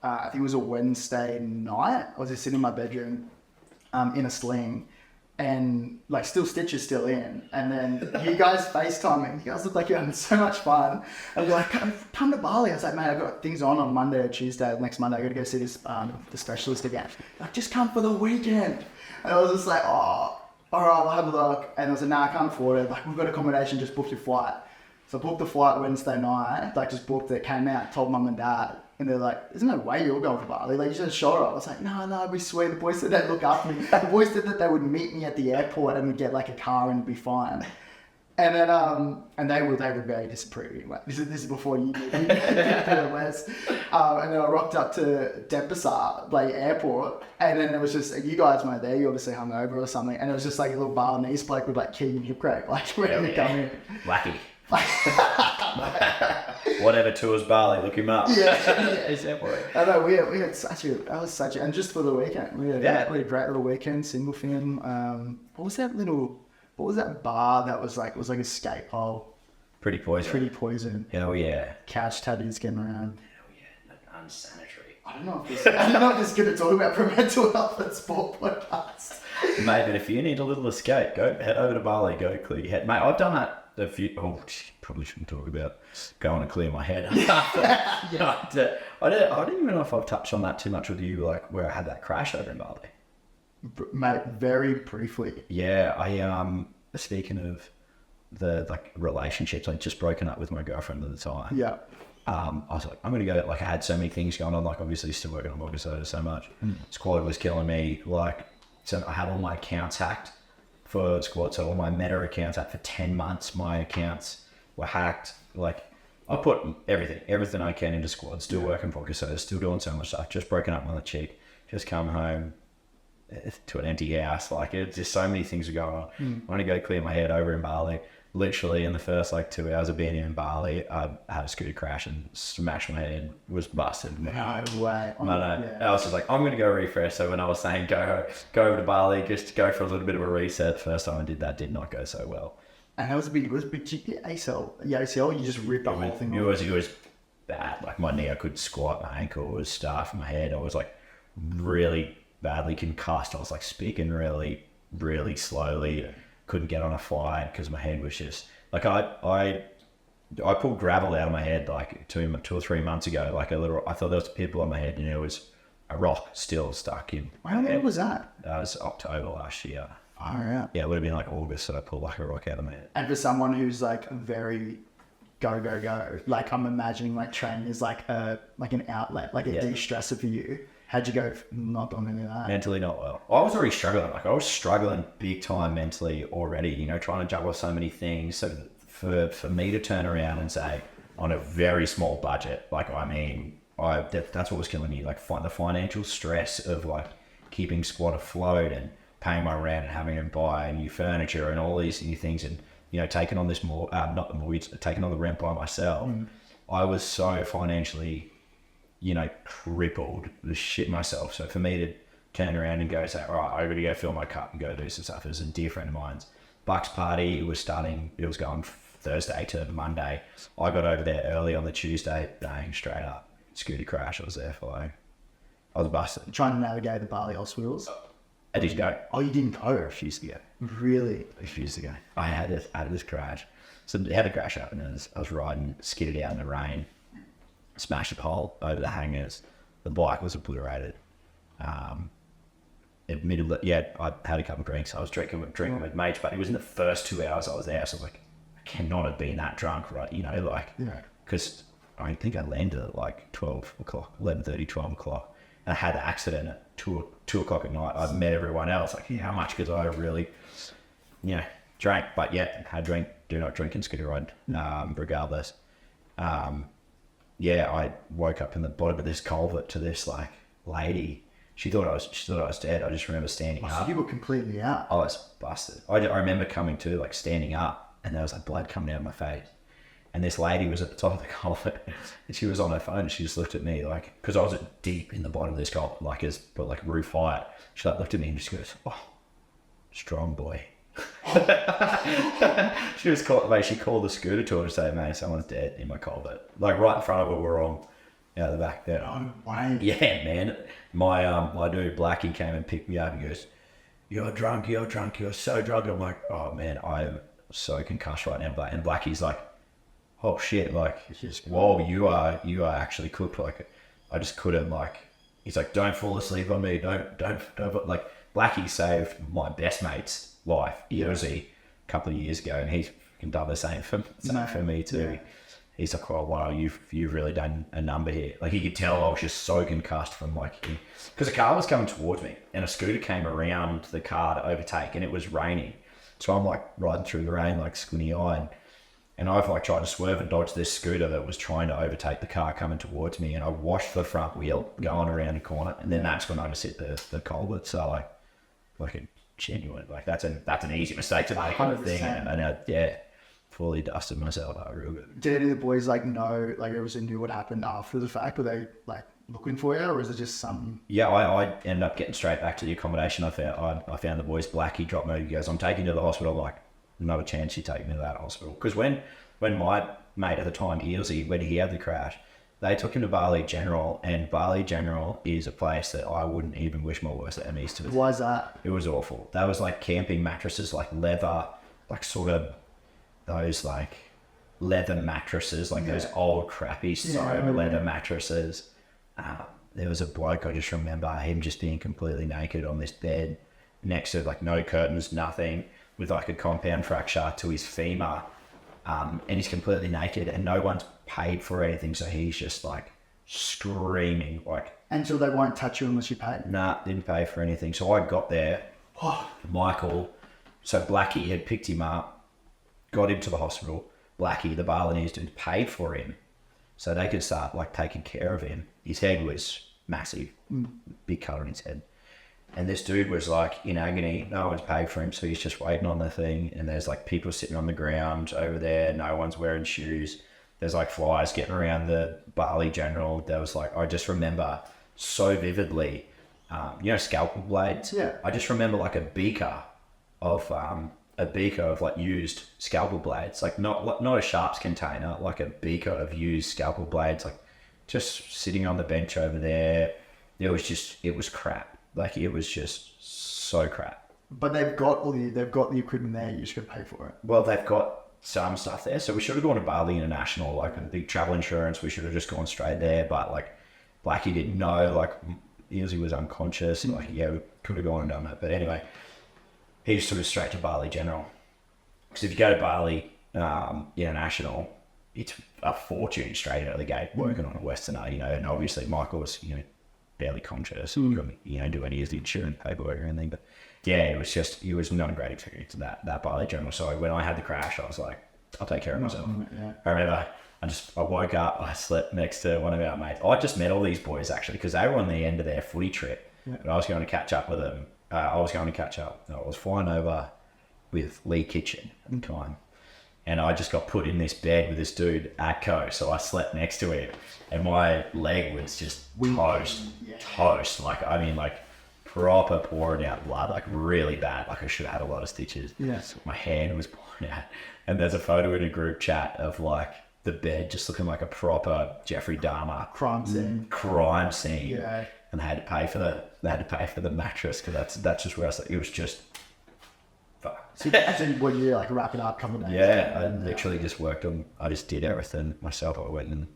I think it was a Wednesday night. I was just sitting in my bedroom in a sling and like stitches still in. And then you guys FaceTime me. You guys look like you're having so much fun. And we're like, come to Bali. I was like, mate, I've got things on Monday or Tuesday. Next Monday, I got to go see this the specialist again. Like, just come for the weekend. And I was just like, oh, all right, I'll have a look. And I was like, nah, I can't afford it. Like, we've got accommodation, just book your flight. So I booked the flight Wednesday night, like just booked it, came out, told mum and dad. And they're like, there's no way you're going for Bali. Like, you just shoulder up. I was like, no, it'd be sweet. The boys said they'd look after me. The boys said that they would meet me at the airport and we'd get like a car and be fine. And then, and they were very disapproving. Like, this is before you moved to the West. And then I rocked up to Denpasar, like airport, and then it was just, you guys weren't there. You obviously hung over or something, and it was just like a little Balinese bloke with like Keegan hip crack, like ready to come in. Wacky. Whatever tours Bali, look him up. I know we had such a, and just for the weekend, we had a great little weekend, single fin. What was that bar that was like, it was like a skate hole? Pretty Poison. Hell yeah. Couch tattoos getting around. Hell yeah. Unsanitary. I don't know if this is going to talk about parental health and sport podcast. Mate, but if you need a little escape, head over to Bali, go clear your head. Mate, I've done that a few, probably shouldn't talk about going to clear my head. I don't even know if I've touched on that too much with you, like where I had that crash over in Bali. Mate, very briefly. Yeah, I speaking of the like relationships, I'd just broken up with my girlfriend at the time. Yeah. I was like, I'm gonna go. Like, I had so many things going on. Like, obviously, still working on Vodka Soda so much. Squad was killing me. Like, so I had all my accounts hacked for Squad. So all my Meta accounts hacked for 10 months. My accounts were hacked. Like, I put everything I can into Squad. Still working Vodka Soda. Still doing so much stuff. Just broken up with the chick. Just come home to an empty house. Like, it's just so many things are going on. I want to go clear my head over in Bali. Literally in the first like 2 hours of being in Bali, I had a scooter crash and smashed my head, was busted. No way. I was just like, I'm going to go refresh. So when I was saying go over to Bali, just go for a little bit of a reset, the first time I did that did not go so well. And that was a big ACL. Yeah, ACL, you just ripped the whole thing off. It was bad. Like, my knee, I couldn't squat, my ankle was stuffed, my head, I was like really badly concussed. I was like speaking really, really slowly. Yeah. Couldn't get on a flight because my head was just like, I pulled gravel out of my head like 2 or 3 months ago. Like I thought there was a pimple on my head, and it was a rock still stuck in. How long was that? That was October last year. Oh, yeah. Yeah, it would have been like August that I pulled like a rock out of my head. And for someone who's like very go, like I'm imagining like training is like an outlet, like a de-stressor for you. How'd you go not on any of that? Mentally not well. I was already struggling. Like, I was struggling big time mentally already, you know, trying to juggle so many things. So for me to turn around and say, on a very small budget, like, I mean, that's what was killing me. Like, the financial stress of like keeping Squad afloat and paying my rent and having to buy new furniture and all these new things, and taking on this not the mortgage, taking on the rent by myself. I was so financially, crippled, to shit myself. So for me to turn around and go say, all right, I got to go fill my cup and go do some stuff. It was a dear friend of mine's Bucks party. It was going Thursday to Monday. I got over there early on the Tuesday, bang, straight up. Scooter crash. I was there for I was busted. Trying to navigate the Bali hospitals. I did go. Oh, you didn't go? A few years ago. Really? A few years ago. I had this crash. So I had a crash happen, and I was riding, skidded out in the rain, smashed a pole over the hangers. The bike was obliterated. Admitted that, I had a couple of drinks. I was drinking with mates, but it was in the first 2 hours I was there. So I was like, I cannot have been that drunk, right? Because I think I landed at 12 o'clock, 11:30, 12 o'clock. And I had the accident at 2 o'clock at night. I met everyone else, how much? Because I really, drank. But had drink, do not drink and scooter ride, regardless. I woke up in the bottom of this culvert to this lady. She thought I was dead. I just remember standing up. You were completely out. I was busted. I remember coming to, standing up, and there was blood coming out of my face. And this lady was at the top of the culvert, and she was on her phone, and she just looked at me because I was deep in the bottom of this culvert, roof height. She looked at me and just goes, "Oh, strong boy." She called the scooter to her to say, "Mate, someone's dead in my culvert." Right in front of her, we're all out the back there. Oh, wow. Yeah, man. My dude Blackie came and picked me up and goes, you're drunk, you're so drunk. And I'm like, oh man, I am so concussed right now. And Blackie's like, oh shit, whoa, you are actually cooked. I just couldn't, he's like, don't fall asleep on me, don't Blackie saved my best mate's life, Ozzy, a couple of years ago, and he's done the same for me too. Yeah. He's like, oh wow, you've really done a number here. He could tell I was just so concussed from because a car was coming towards me and a scooter came around the car to overtake, and it was raining. So I'm riding through the rain squinty eyed, and I've tried to swerve and dodge this scooter that was trying to overtake the car coming towards me, and I washed the front wheel going around the corner, and then that's when I just hit the culvert. So a genuine, that's an easy mistake to make kind of thing, and fully dusted myself out real good. Did any of the boys know, everyone knew what happened after the fact? Were they looking for you, or is it just something? Yeah, I ended up getting straight back to the accommodation. I found the boys. Blackie dropped me. He goes, I'm taking you to the hospital. I'm like, not a chance you take me to that hospital. Because when my mate at the time, Ozzy, when he had the crash, they took him to Bali General, and Bali General is a place that I wouldn't even wish my worst enemies to. Why is that? It was awful. That was camping mattresses, leather, sort of those leather mattresses, those old crappy leather mattresses. There was a bloke, I just remember him just being completely naked on this bed next to no curtains, nothing, with a compound fracture to his femur, and he's completely naked and no one's paid for anything, so he's just screaming And so they won't touch you unless you pay? Nah, didn't pay for anything. So I got there, Michael, so Blackie had picked him up, got him to the hospital. Blackie, the Balinese dude, paid for him so they could start taking care of him. His head was massive, big cut on his head. And this dude was in agony. No one's paid for him, so he's just waiting on the thing. And there's people sitting on the ground over there. No one's wearing shoes. There's flies getting around the Bali General. There was I just remember so vividly, scalpel blades. Yeah. I just remember a beaker of used scalpel blades, not a sharps container, a beaker of used scalpel blades, just sitting on the bench over there. It was crap. It was just so crap. But they've got the equipment there. You just got to pay for it. Well, they've got some stuff there, so we should have gone to Bali International, a big travel insurance. We should have just gone straight there, but Blackie didn't know. Ozzy was unconscious. We could have gone and done that, but anyway. He just took us straight to Bali General. Because if you go to Bali International, it's a fortune straight out of the gate working on a Westerner, and obviously Michael was, barely conscious, couldn't, do any of the insurance paperwork or anything. But yeah, it was not a great experience, that Bali General. So when I had the crash, I was like, I'll take care of myself. Yeah. I remember I woke up, I slept next to one of our mates. I just met all these boys actually, because they were on the end of their footy trip. Yeah. But I was going to catch up with them I was going to catch up. I was flying over with Lee Kitchen at the time. And I just got put in this bed with this dude, Atco. So I slept next to him. And my leg was just toast. Like, I mean, like, proper pouring out blood, like really bad. Like I should have had a lot of stitches. Yes. My hand was pouring out. And there's a photo in a group chat of like the bed just looking like a proper Jeffrey Dahmer crime scene. Yeah. And they had to pay for the mattress because that's just where I was like, it was just fuck. So when you like wrap it up, couple of days. Yeah, I literally just worked on. I just did everything myself. I went and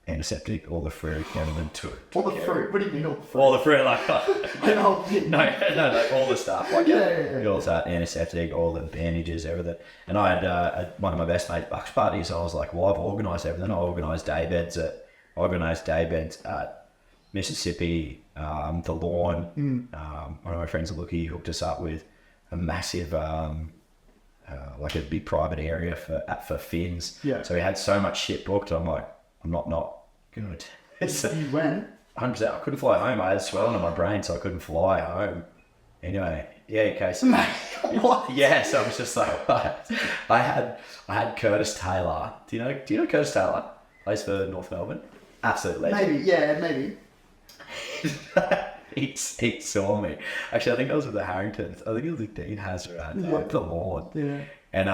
antiseptic, all the fruit, and then took all the fruit. What do you mean all the fruit? All the fruit, like no, all the stuff. Like all that antiseptic, all the bandages, everything. And I had one of my best mate bucks parties. I was like, well, I've organised everything. I organised day beds at Mississippi, the Lawn. One of my friends, Lucky, hooked us up with a massive, like a big private area for fins. Yeah. So we had so much shit booked. I'm like, I'm not good. You went? 100%. I couldn't fly home. I had swelling in my brain, so I couldn't fly home. Anyway, yeah, okay. So, what? Yeah, so I was just like, I had Curtis Taylor. Do you know Curtis Taylor? Plays for North Melbourne. Absolute legend. Maybe. He saw me. Actually, I think I was with the Harringtons. I think it was with Dean Hazard at the Lawn. Yeah. And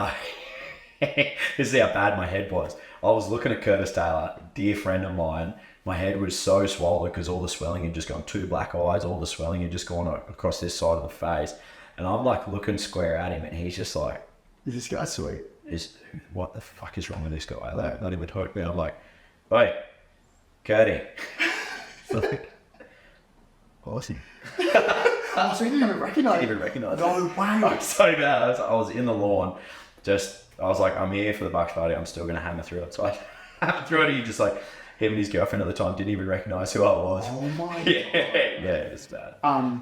this is how bad my head was. I was looking at Curtis Taylor, dear friend of mine. My head was so swollen because all the swelling had just gone, 2 black eyes, all the swelling had just gone across this side of the face. And I'm like looking square at him and he's just like, is this guy sweet? What the fuck is wrong with this guy? Like, not even talking me. I'm like, hey, Curdy. Awesome. So you didn't even recognise it? No way. I'm so bad. I was in the Lawn. I was like, I'm here for the Bucks party. I'm still going to hammer through it. So I hammered through it. He just like, him and his girlfriend at the time didn't even recognise who I was. Oh my God. Yeah, it was bad.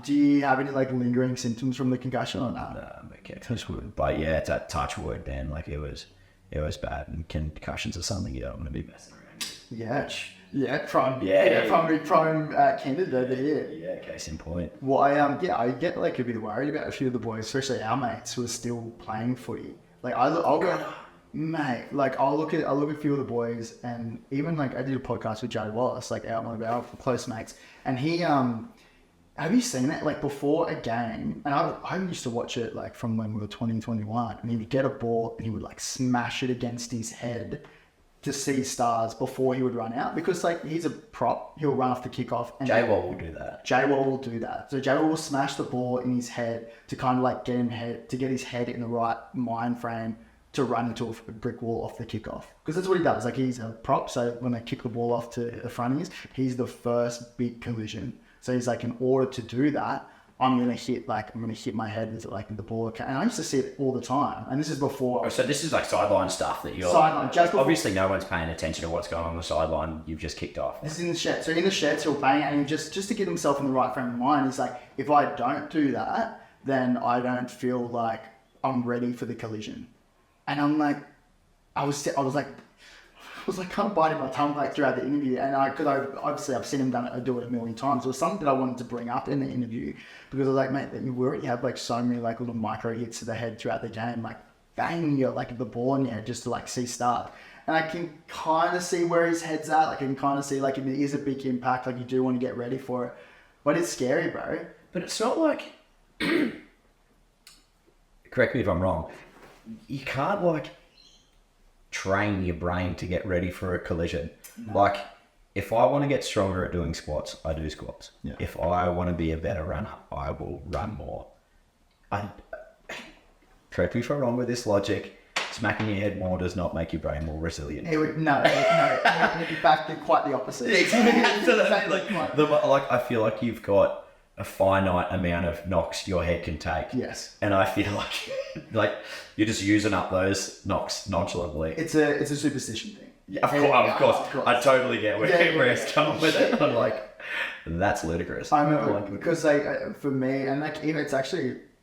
Do you have any like lingering symptoms from the concussion or not? No, okay, touch wood. But yeah, it's that touch wood, man. Like it was bad. And concussions are something you don't want to be messing around with. Yeah, prime candid over here. Yeah, case in point. Well, I get like a bit worried about a few of the boys, especially our mates who are still playing footy. Like I'll go, mate. Like I'll look at a few of the boys, and even like I did a podcast with Joe Wallace, like one of our close mates, and he have you seen it? Like before a game, and I used to watch it like from when we were 20, 21, and he would get a ball and he would like smash it against his head to see stars before he would run out, because like he's a prop, he'll run off the kickoff. And J-Wall will do that. J-Wall will do that. So J-Wall will smash the ball in his head to kind of like get his head in the right mind frame to run into a brick wall off the kickoff. Because that's what he does. Like he's a prop, so when they kick the ball off to the fronties, he's the first big collision. So he's like, in order to do that, I'm gonna hit my head with like the ball. And I used to see it all the time. And this is before. So this is like sideline stuff that you're. Sideline. Just before, obviously, no one's paying attention to what's going on the sideline. You've just kicked off. This is in the shed. So in the shed, still playing, and just to get himself in the right frame of mind, he's like, if I don't do that, then I don't feel like I'm ready for the collision. And I'm like, I was kind of biting my tongue like throughout the interview, and obviously I've seen him do it a million times. It was something that I wanted to bring up in the interview, because I was like, mate, you already have like so many like little micro hits to the head throughout the game, like bang, you're like the ball in your head just to like see stars. And I can kind of see where his head's at. Like I can kind of see like if it is a big impact, like you do want to get ready for it, but it's scary, bro. But it's not like, correct me if I'm wrong, you can't like train your brain to get ready for a collision. No. Like if I want to get stronger at doing squats, I do squats. Yeah. If I want to be a better runner, I will run more. Correct me if I'm wrong with this logic. Smacking your head more does not make your brain more resilient. It would, no. It would be back to quite the opposite. Like I feel like you've got a finite amount of knocks your head can take. Yes. And I feel like you're just using up those knocks nonchalantly. It's a superstition thing. Yeah, of course. I totally get where it's coming with it. I'm like, that's ludicrous. I remember because like for me, and like even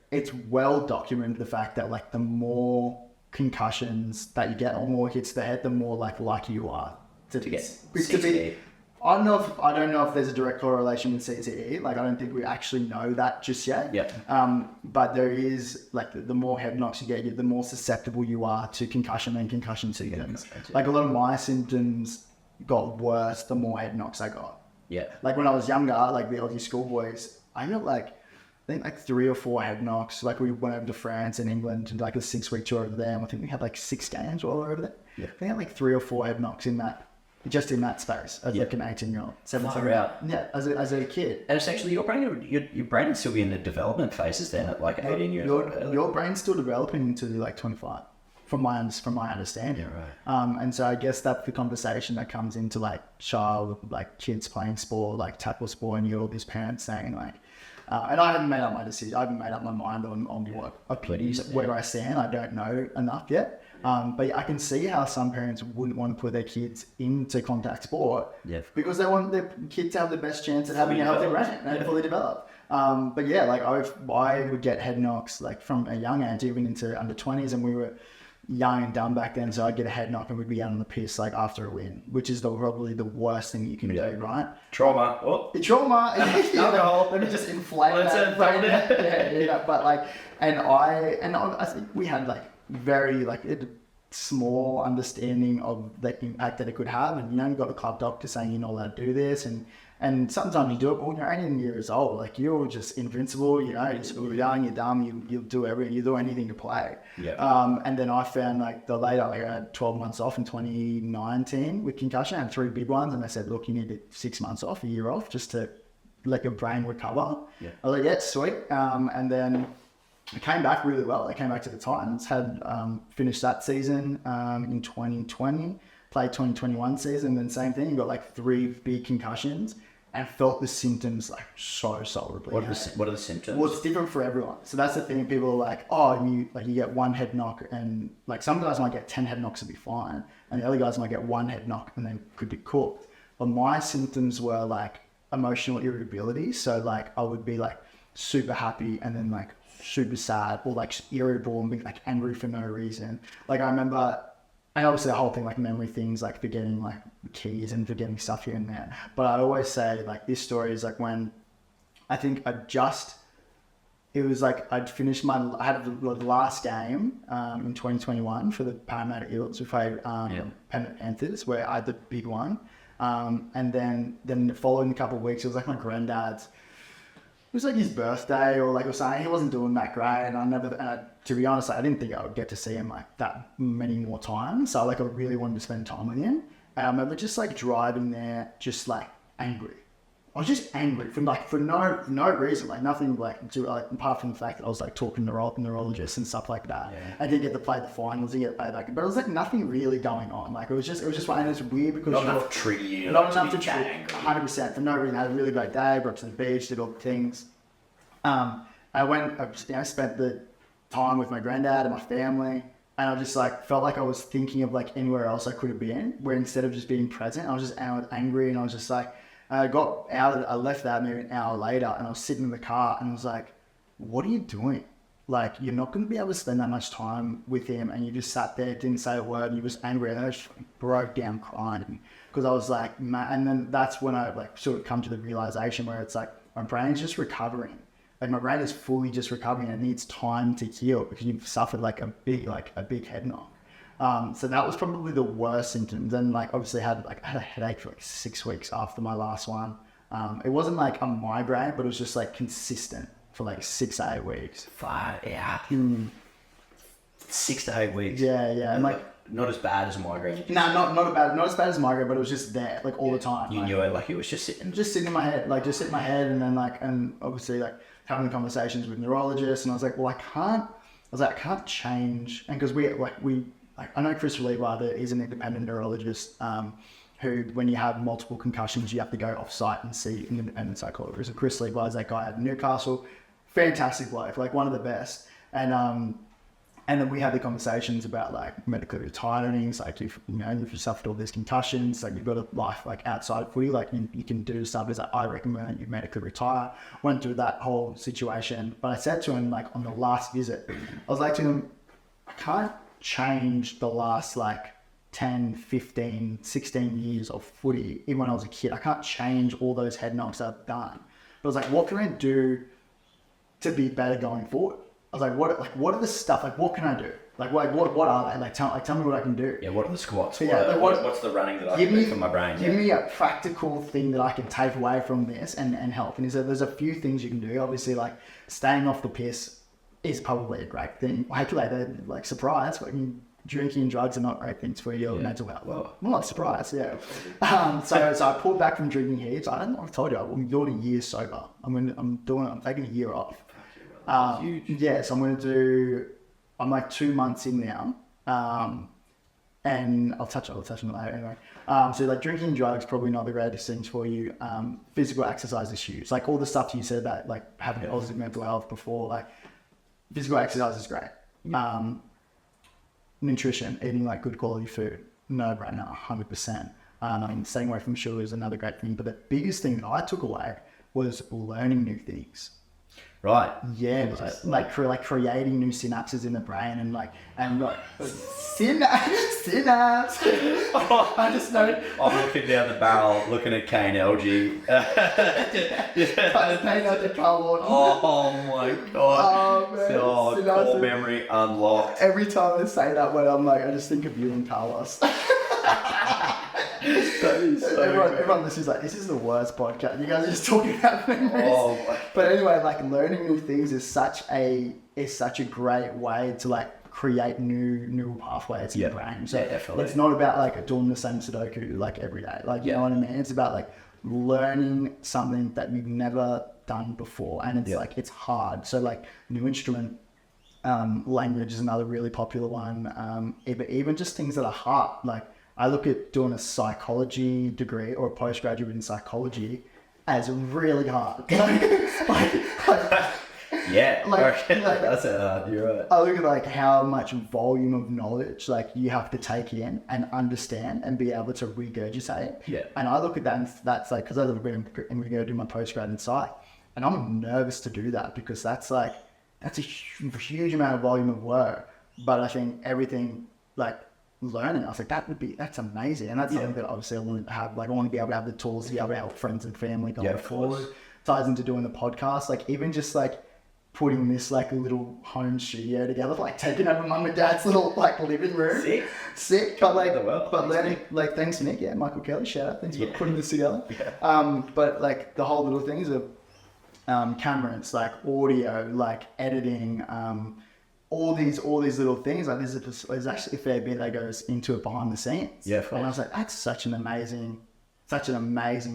it's well documented the fact that like the more concussions that you get or more hits to the head, the more like likely you are to get I don't know if there's a direct correlation with CTE. Like, I don't think we actually know that just yet. Yeah. But there is, like, the more head knocks you get, the more susceptible you are to concussion and concussion symptoms. Like, a lot of my symptoms got worse the more head knocks I got. Yeah. Like, when I was younger, like the Aussie schoolboys, I got I think 3 or 4 head knocks. Like, we went over to France and England and like a 6-week tour over there. And I think we had like 6 games while we were over there. Yeah. I think I had like 3 or 4 head knocks in that space as like an 18-year-old, 17-year-old. Yeah, as a kid. And it's actually your brain is still in the development phases then at like 18 years old. Your brain's still developing into like 25, from my understanding. Yeah, right. And so I guess that's the conversation that comes into like kids playing sport, like tackle sport, and you get all these parents saying like, and I haven't made up my decision. I haven't made up my mind on where I stand. I don't know enough yet. But I can see how some parents wouldn't want to put their kids into contact sport because they want their kids to have the best chance at having a healthy brain and fully developed. But yeah, like I would get head knocks like from a young age, even into under 20s, and we were young and dumb back then. So I'd get a head knock and we'd be out on the piss like after a win, which is probably the worst thing you can do, right? Trauma. Oh. Trauma. Let me just inflate that. Yeah. But like, and I think we had like very small understanding of the impact that it could have, and you've got a club doctor saying you're not allowed to do this, and sometimes you do it, but when you're 18 years old, like you're just invincible, you're young, you're dumb, you'll do everything, you do anything to play. And then I found I had 12 months off in 2019 with concussion. I had 3 big ones, and they said, look, you need 6 months off, a year off, just to let your brain recover. I was like, yeah, sweet. And then I came back really well. I came back to the Titans, had finished that season in 2020, played 2021 season, then same thing, got like 3 big concussions and felt the symptoms like so solidly. What are the symptoms? Well, it's different for everyone. So that's the thing. People are like, oh, you get 1 head knock, and like some guys might get 10 head knocks and be fine, and the other guys might get 1 head knock and they could be cooked. But my symptoms were like emotional irritability. So like I would be like super happy and then like super sad, or like irritable and being like angry for no reason. Like I remember, and obviously the whole thing, like memory things, like forgetting like keys and forgetting stuff here and there. But I always say like this story is like when I think it was like I had the last game in 2021 for the Parramatta Eels. We played Penrith Panthers, where I had the big one. And then the following couple of weeks, it was like my granddad's. It was like his birthday, or like I was saying, he wasn't doing that great, and to be honest, I didn't think I would get to see him like that many more times. So like I really wanted to spend time with him. And I remember just like driving there, just like angry. I was just angry for no reason, like nothing apart from the fact that I was like talking to neurologists and stuff like that. I didn't get to play the finals, didn't get to play like, but it was like nothing really going on. Like it was just fun, and it's weird because not enough to trigger you. Not enough to trigger 100% for no reason. I had a really great day, brought to the beach, did all the things. I spent the time with my granddad and my family, and I just like felt like I was thinking of like anywhere else I could have been, where instead of just being present, I was angry, and I was just like, I left that maybe an hour later, and I was sitting in the car and I was like, what are you doing? Like, you're not going to be able to spend that much time with him, and you just sat there, didn't say a word, and you was angry, and I just broke down crying because I was like, and then that's when I like sort of come to the realization where it's like, my brain's just recovering. Like my brain is fully just recovering, and it needs time to heal because you've suffered like a big head knock. So that was probably the worst symptoms. And like obviously I had a headache for like 6 weeks after my last one. It wasn't like a migraine, but it was just like consistent for like 6 to 8 weeks. 6 to 8 weeks. Yeah. And like not as bad as a migraine. No, not as bad as a migraine, but it was just there like all the time. You knew it, like it was just sitting in my head, and then like, and obviously like having conversations with neurologists, and I was like, well, I can't change, and because I know Chris Levi, he's an independent neurologist, who, when you have multiple concussions, you have to go off-site and see an independent psychologist. So Chris Levi is that guy at Newcastle, fantastic bloke, like one of the best. And then we had the conversations about like medically retiring, so like if you suffered all these concussions, like you've got a life like outside of footy, like you can do stuff. Is like, I recommend you medically retire. Went through that whole situation, but I said to him like on the last visit, I was like to him, I can't change the last like 10, 15, 16 years of footy, even when I was a kid. I can't change all those head knocks I've done. But I was like, what can I do to be better going forward? I was like, what are the stuff, like, what can I do? What are they? Tell me what I can do. Yeah, what are the squats? What's the running that I can do for my brain? Give me a practical thing that I can take away from this and help. And he said, there's a few things you can do. Obviously, like, staying off the piss is probably a great thing. Hopefully, they're like surprised, but drinking and drugs are not great things for your mental health. Well, I'm not surprised, yeah. So I pulled back from drinking heaps. I don't know if I've told you, I'm doing a year sober. I'm taking a year off. Yes, I'm like 2 months in now. And I'll touch on that later anyway. So like drinking drugs, probably not the greatest things for you. Physical exercise issues, like all the stuff you said about like having positive mental health before, like physical exercise is great. Nutrition, eating like good quality food, no brainer, 100%. Staying away from sugar is another great thing. But the biggest thing that I took away was learning new things. Right. Yeah, like creating new synapses in the brain and synapse. I just know. I'm looking down the barrel, looking at cane algae. Oh my god. Oh man. Core memory unlocked. Every time I say that word, I'm like, I just think of you and Carlos. That is so everyone listens like, this is the worst podcast. You guys are just talking about memories. But anyway, like learning new things is such a great way to like create new pathways in the brain. So it's not about like doing the same Sudoku like every day. Like you know what I mean? It's about like learning something that you've never done before, and it's like it's hard. So like new instrument. Language is another really popular one. Even just things that are hard, like I look at doing a psychology degree or a postgraduate in psychology as really hard. That's hard. You're right. I look at like how much volume of knowledge like you have to take in and understand and be able to regurgitate. Yeah. And I look at that and that's like, because I'm going to do my postgrad in psych, and I'm nervous to do that because that's a huge amount of volume of work. But I think everything like learning, I was like, that's amazing. And that's something that obviously I want to have. Like I want to be able to have the tools to be able to help friends and family going forward. Ties into doing the podcast, like even just like putting this like little home studio together, like taking over mum and dad's little like living room. Sick. But like, learning, like thanks Nick, Michael Kelly, shout out, thanks for putting this together. But like the whole little things of cameras, like audio, like editing, all these little things. Like there's actually a fair bit that goes into it behind the scenes. Yeah, and I was like, that's such an amazing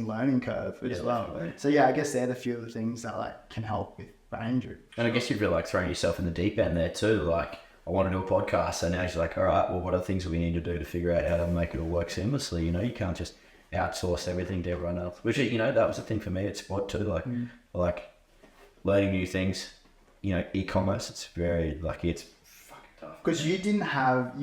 learning curve as well. Definitely. So yeah, I guess they're the few of the things that like can help with brain injury. And I guess you've really like thrown yourself in the deep end there too. Like I want to do a podcast, so now you're like, all right, well, what are the things that we need to do to figure out how to make it all work seamlessly? You know, you can't just outsource everything to everyone else. Which that was the thing for me at Spot too. Like learning new things. E-commerce, it's very it's fucking tough. Because you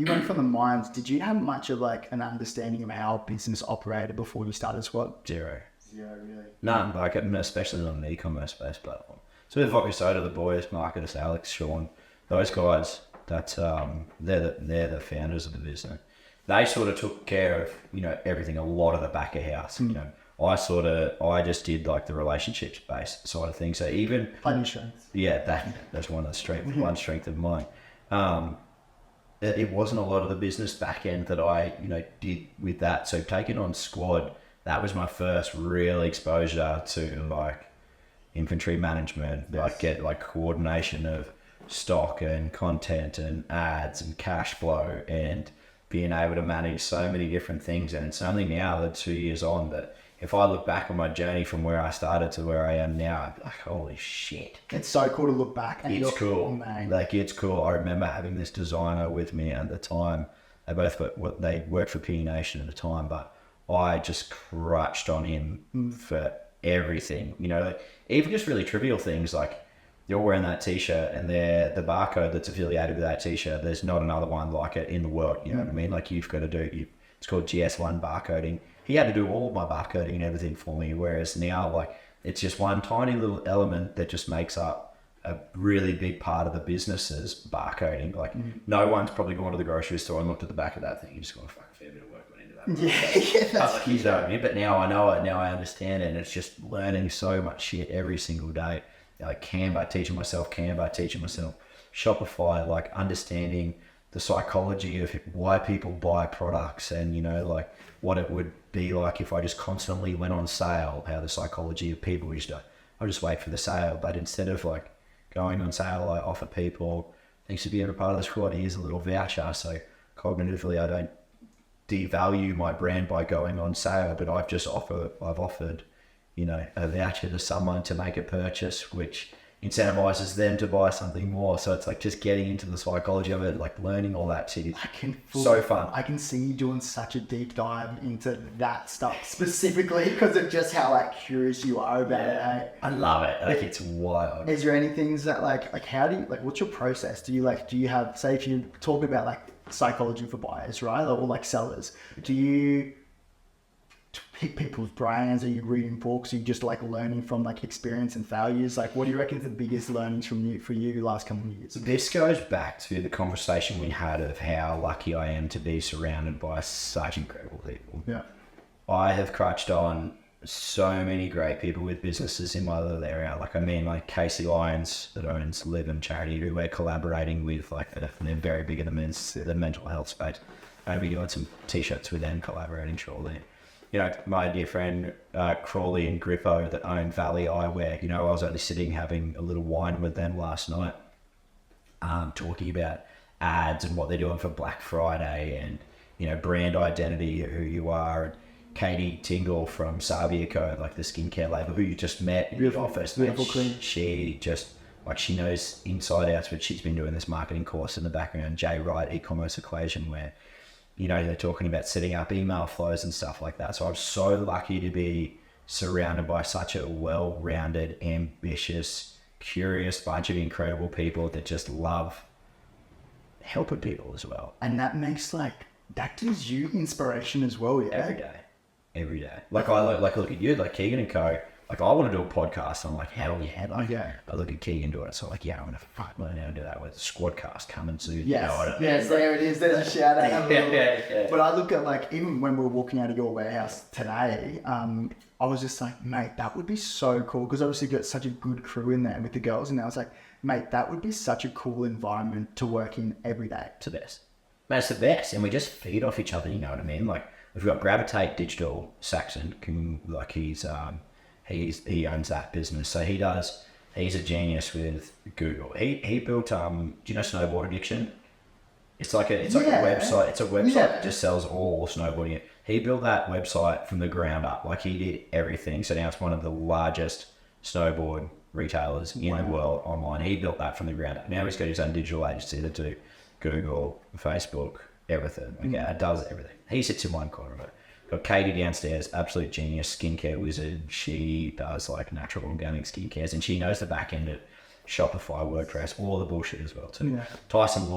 went from the mines, did you have much of like an understanding of how business operated before you started Sqd? Zero, really? None, especially on an e-commerce based platform. So with Vodka Soda, the boys, Marcus, Alex, Sean, those guys, that's they're the founders of the business. They sort of took care of, everything, a lot of the back of house, I just did like the relationships based side of things. So even plenty of strengths. Yeah, that's one strength of mine. It wasn't a lot of the business back end that I did with that. So taking on Sqd, that was my first real exposure to like infantry management, get like coordination of stock and content and ads and cash flow and being able to manage so many different things. And it's only now that 2 years on that if I look back on my journey from where I started to where I am now, I'm like, holy shit. It's so cool to look back. And it's cool. Like, it's cool. I remember having this designer with me at the time. They worked for P Nation at the time, but I just crutched on him for everything. Even just really trivial things like you're wearing that t-shirt and the barcode that's affiliated with that t-shirt, there's not another one like it in the world. You know what I mean? Like you've got to do, it's called GS1 barcoding. He had to do all of my barcoding and everything for me, whereas now, like, it's just one tiny little element that just makes up a really big part of the business is barcoding. Like no one's probably gone to the grocery store and looked at the back of that thing. You just got a fucking fair bit of work went into that. That's you know what I mean? But now I know it. Now I understand it. And it's just learning so much shit every single day. Like Canva, teaching myself Shopify, like understanding the psychology of why people buy products and, you know, like what it would be like if I just constantly went on sale, how the psychology of people used to, I'll just wait for the sale. But instead of like going on sale, I offer people, thanks for being a part of the squad, here's a little voucher. So cognitively, I don't devalue my brand by going on sale, but I've offered, you know, a voucher to someone to make a purchase, which incentivizes them to buy something more. So it's like just getting into the psychology of it, like learning all that shit is so fun. I can see you doing such a deep dive into that stuff specifically because of just how like curious you are about it. Eh? I love it. Like it's wild. Is there any things that like how do you like, what's your process? Do you have, say if you talk about like psychology for buyers, right? Or like sellers, do you pick people's brains? Are you reading books? Are you just like learning from like experience and failures? Like what do you reckon is the biggest learnings for you last couple of years? This goes back to the conversation we had of how lucky I am to be surrounded by such incredible people. Yeah. I have crutched on so many great people with businesses in my little area. Like I mean, like Casey Lyons that owns Live and Charity, who we're collaborating with, like they're very big in the mental health space. I'll be doing some t-shirts with them, collaborating shortly. You know, my dear friend Crawley and Griffo that own Valley Eyewear, you know, I was only sitting having a little wine with them last night, talking about ads and what they're doing for Black Friday and, you know, brand identity, who you are. And Katie Tingle from Sabia Co, like the skincare label, who you just met in the office. Beautiful queen. She just, like, she knows inside out, but she's been doing this marketing course in the background, Jay Wright, e-commerce equation, where, you know, they're talking about setting up email flows and stuff like that. So I'm so lucky to be surrounded by such a well-rounded, ambitious, curious bunch of incredible people that just love helping people as well. And that makes that gives you inspiration as well, yeah? Every day. Like I look at you, like Keegan and Co. Like I want to do a podcast. I'm like, hell yeah. Like, I look at Keegan doing it. So like, yeah, I'm going to learn how to do that with Squadcast coming soon. Yes, you know, yes, there it is. There's a shout out. Yeah. But I look at like, even when we were walking out of your warehouse today, I was just like, mate, that would be so cool. Because obviously you've got such a good crew in there with the girls. And I was like, mate, that would be such a cool environment to work in every day. It's the best. Man, it's the best. And we just feed off each other, you know what I mean? Like, we've got Gravitate Digital, Saxon, like he owns that business. So he's a genius with Google. He built, do you know Snowboard Addiction? It's like a website. It's a website that just sells all snowboarding. He built that website from the ground up. Like he did everything. So now it's one of the largest snowboard retailers in the world online. He built that from the ground up. Now he's got his own digital agency to do Google, Facebook, everything. It does everything. He sits in one corner of it. Got Katie downstairs, absolute genius, skincare wizard. She does like natural organic skincare, and she knows the back end of Shopify, WordPress, all the bullshit as well too. Yeah. Tyson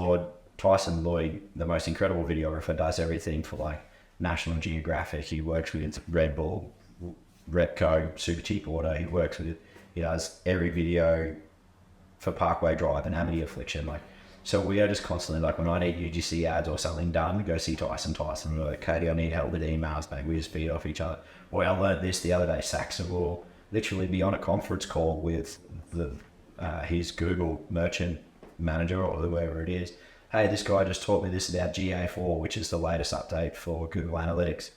Lloyd, the most incredible videographer, does everything for like National Geographic. He works with Red Bull, Repco, Super Cheap Auto. He does every video for Parkway Drive and Amity Affliction. Like, so we are just constantly like, when I need UGC ads or something done, go see Tyson. We're like, Katie, I need help with emails, mate. We just feed off each other. Or I learned this the other day. Saxon will literally be on a conference call with his Google merchant manager or whoever it is. Hey, this guy just taught me this about GA4, which is the latest update for Google Analytics.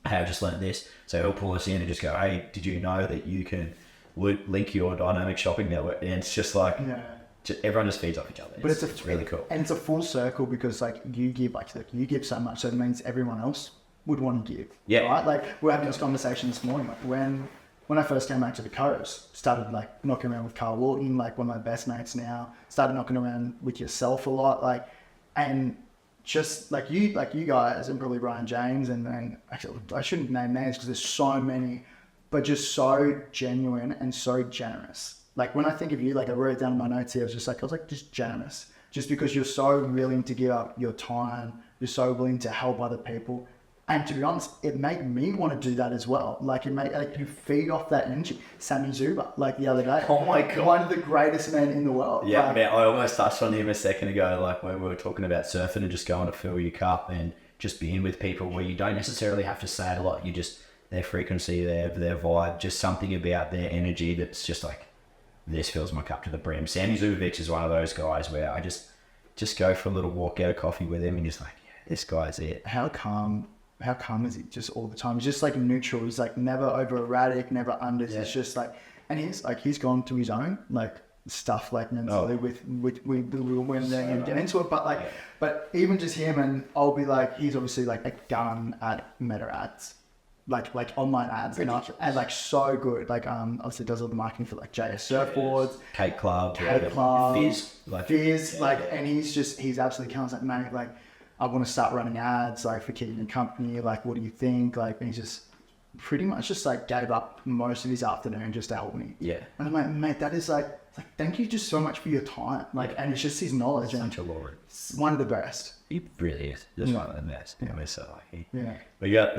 Hey, I just learned this. So he'll pull us in and just go, hey, did you know that you can link your dynamic shopping network? And it's just like... Yeah. Everyone just feeds off each other. But it's really cool. And it's a full circle because like you give so much, so it means everyone else would want to give. Yeah. Right? Like we're having this conversation this morning. Like when I first came back to the coast, started like knocking around with Carl Lawton, like one of my best mates now, started knocking around with yourself a lot, like, and just like you guys and probably Ryan James and actually I shouldn't name names because there's so many, but just so genuine and so generous. Like when I think of you, like I wrote it down in my notes here, I was like just generous. Just because you're so willing to give up your time, you're so willing to help other people. And to be honest, it made me want to do that as well. Like it made like you feed off that energy. Sammy Zuba, like the other day. Oh my God. One of the greatest men in the world. Yeah, like, man, I almost touched on him a second ago, like when we were talking about surfing and just going to fill your cup and just being with people where you don't necessarily have to say a lot. You just, their frequency, their vibe, just something about their energy that's just like, this fills my cup to the brim. Sammy Zubovic is one of those guys where I just go for a little walk, get a coffee with him and just like, yeah, this guy's it. How calm is he just all the time? He's just like neutral. He's like never over erratic, never under. Yeah. It's just like, and he's gone to his own like stuff like mentally with when they get into it. But like, but even just him, and I'll be like, he's obviously like a gun at meta ads, like online ads, and like so good. Like obviously does all the marketing for like JS surfboards, Kate Club, Fizz, and he's absolutely counts like man, like. I want to start running ads like for Keegan and company. Like, what do you think? Like, and he just pretty much just like gave up most of his afternoon just to help me. Yeah. And I'm like, mate, that is like thank you just so much for your time. Like, and it's just his knowledge. Such a lord. One of the best. He really is. Just one of the best. Yeah. We're so lucky. Yeah. We got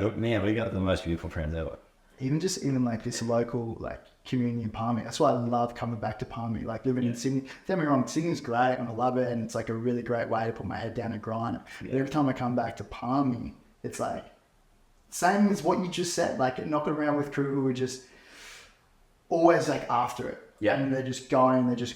the most beautiful friends ever. Even like this local like community in Palmy. That's why I love coming back to Palmy. Like living in Sydney. Don't get me wrong, Sydney's great and I love it and it's like a really great way to put my head down and grind. But every time I come back to Palmy, it's like same as what you just said. Like knocking around with crew who are just always like after it. Yeah. And they're just